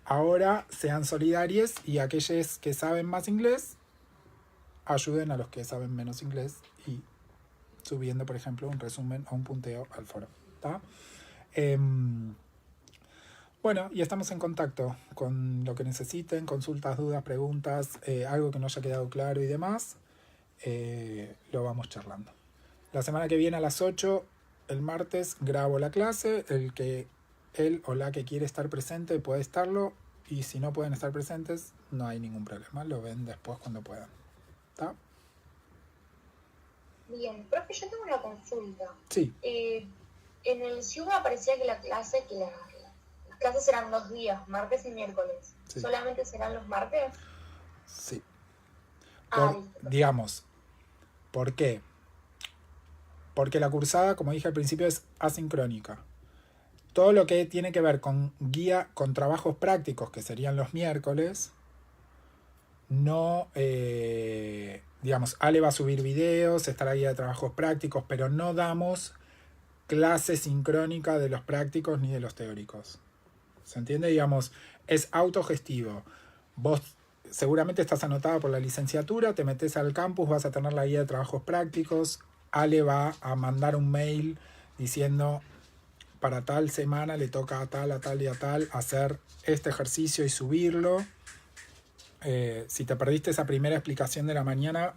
Ahora sean solidarios y aquellos que saben más inglés ayuden a los que saben menos inglés y subiendo, por ejemplo, un resumen o un punteo al foro. ¿Tá? Bueno, y estamos en contacto con lo que necesiten, consultas, dudas, preguntas, algo que no haya quedado claro y demás, lo vamos charlando. La semana que viene a las 8, el martes, grabo la clase. Él o la que quiere estar presente puede estarlo, y si no pueden estar presentes, no hay ningún problema, lo ven después cuando puedan. ¿Está? Bien, profe, yo tengo una consulta. Sí. En el SIUMA aparecía que las clases eran 2 días, martes y miércoles. Sí. ¿Solamente serán los martes? Sí. Listo. Digamos, ¿por qué? Porque la cursada, como dije al principio, es asincrónica. Todo lo que tiene que ver con guía, con trabajos prácticos, que serían los miércoles, no, digamos, Ale va a subir videos, está la guía de trabajos prácticos, pero no damos clase sincrónica de los prácticos ni de los teóricos. ¿Se entiende? Digamos, es autogestivo. Vos seguramente estás anotada por la licenciatura, te metes al campus, vas a tener la guía de trabajos prácticos. Ale va a mandar un mail diciendo para tal semana le toca a tal y a tal hacer este ejercicio y subirlo. Si te perdiste esa primera explicación de la mañana,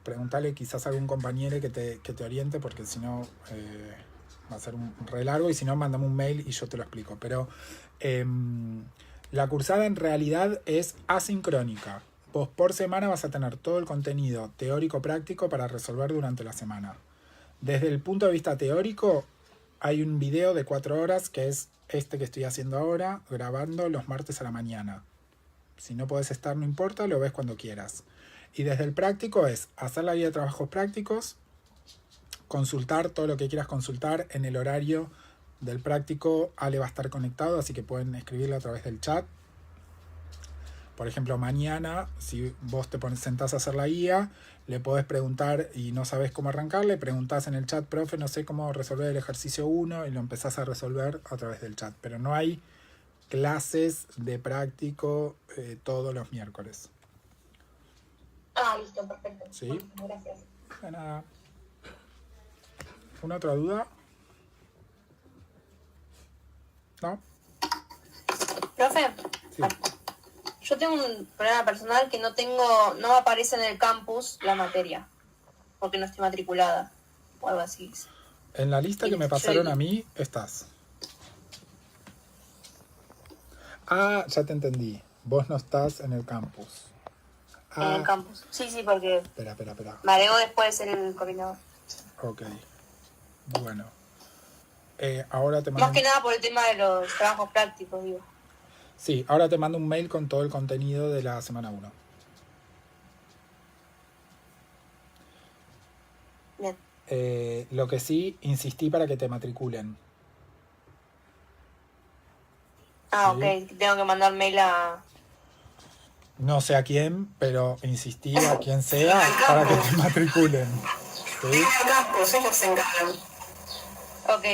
preguntale quizás a algún compañero que te oriente, porque si no va a ser un re largo, y si no, mándame un mail y yo te lo explico. Pero la cursada en realidad es asincrónica. Vos por semana vas a tener todo el contenido teórico práctico para resolver durante la semana. Desde el punto de vista teórico, hay un video de 4 horas que es este que estoy haciendo ahora, grabando los martes a la mañana. Si no podés estar, no importa, lo ves cuando quieras. Y desde el práctico es hacer la guía de trabajos prácticos, consultar todo lo que quieras consultar en el horario del práctico. Ale va a estar conectado, así que pueden escribirle a través del chat. Por ejemplo, mañana, si vos te sentás a hacer la guía, le podés preguntar y no sabés cómo arrancar, le preguntás en el chat, profe, no sé cómo resolver el ejercicio 1, y lo empezás a resolver a través del chat. Pero no hay clases de práctico todos los miércoles. Listo, perfecto. ¿Sí? Bueno, gracias. De nada. ¿Una otra duda? ¿No? Profe, Sí. yo tengo un problema personal que no aparece en el campus la materia, porque no estoy matriculada o algo así. En la lista que me pasaron a mí estás. Ya te entendí. Vos no estás en el campus. En el campus. Sí, porque Espera. me agregó después el coordinador. Ok. Bueno. Ahora te mando... Más que nada por el tema de los trabajos prácticos, digo. Sí, ahora te mando un mail con todo el contenido de la semana 1. Bien. Lo que sí, insistí para que te matriculen. ¿Sí? Ok. Tengo que mandar mail a... No sé a quién, pero insistí a quien sea para que te matriculen. ¿Sí? Ok,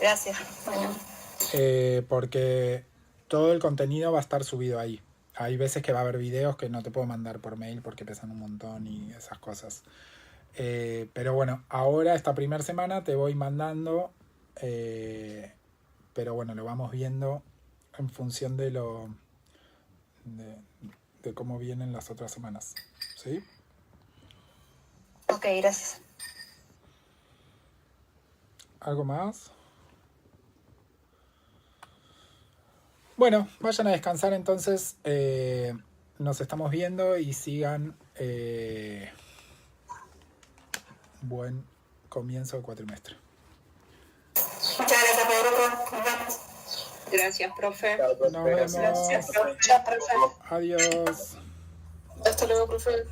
gracias. Porque todo el contenido va a estar subido ahí. Hay veces que va a haber videos que no te puedo mandar por mail porque pesan un montón y esas cosas. Pero bueno, ahora esta primera semana te voy mandando, pero bueno, lo vamos viendo en función de de cómo vienen las otras semanas. ¿Sí? Ok, gracias. ¿Algo más? Bueno, vayan a descansar entonces. Nos estamos viendo y sigan buen comienzo del cuatrimestre. Muchas gracias, Federico. Nos vemos. Gracias, profe. Nos vemos. Chao, profe. Adiós. Hasta luego, profe.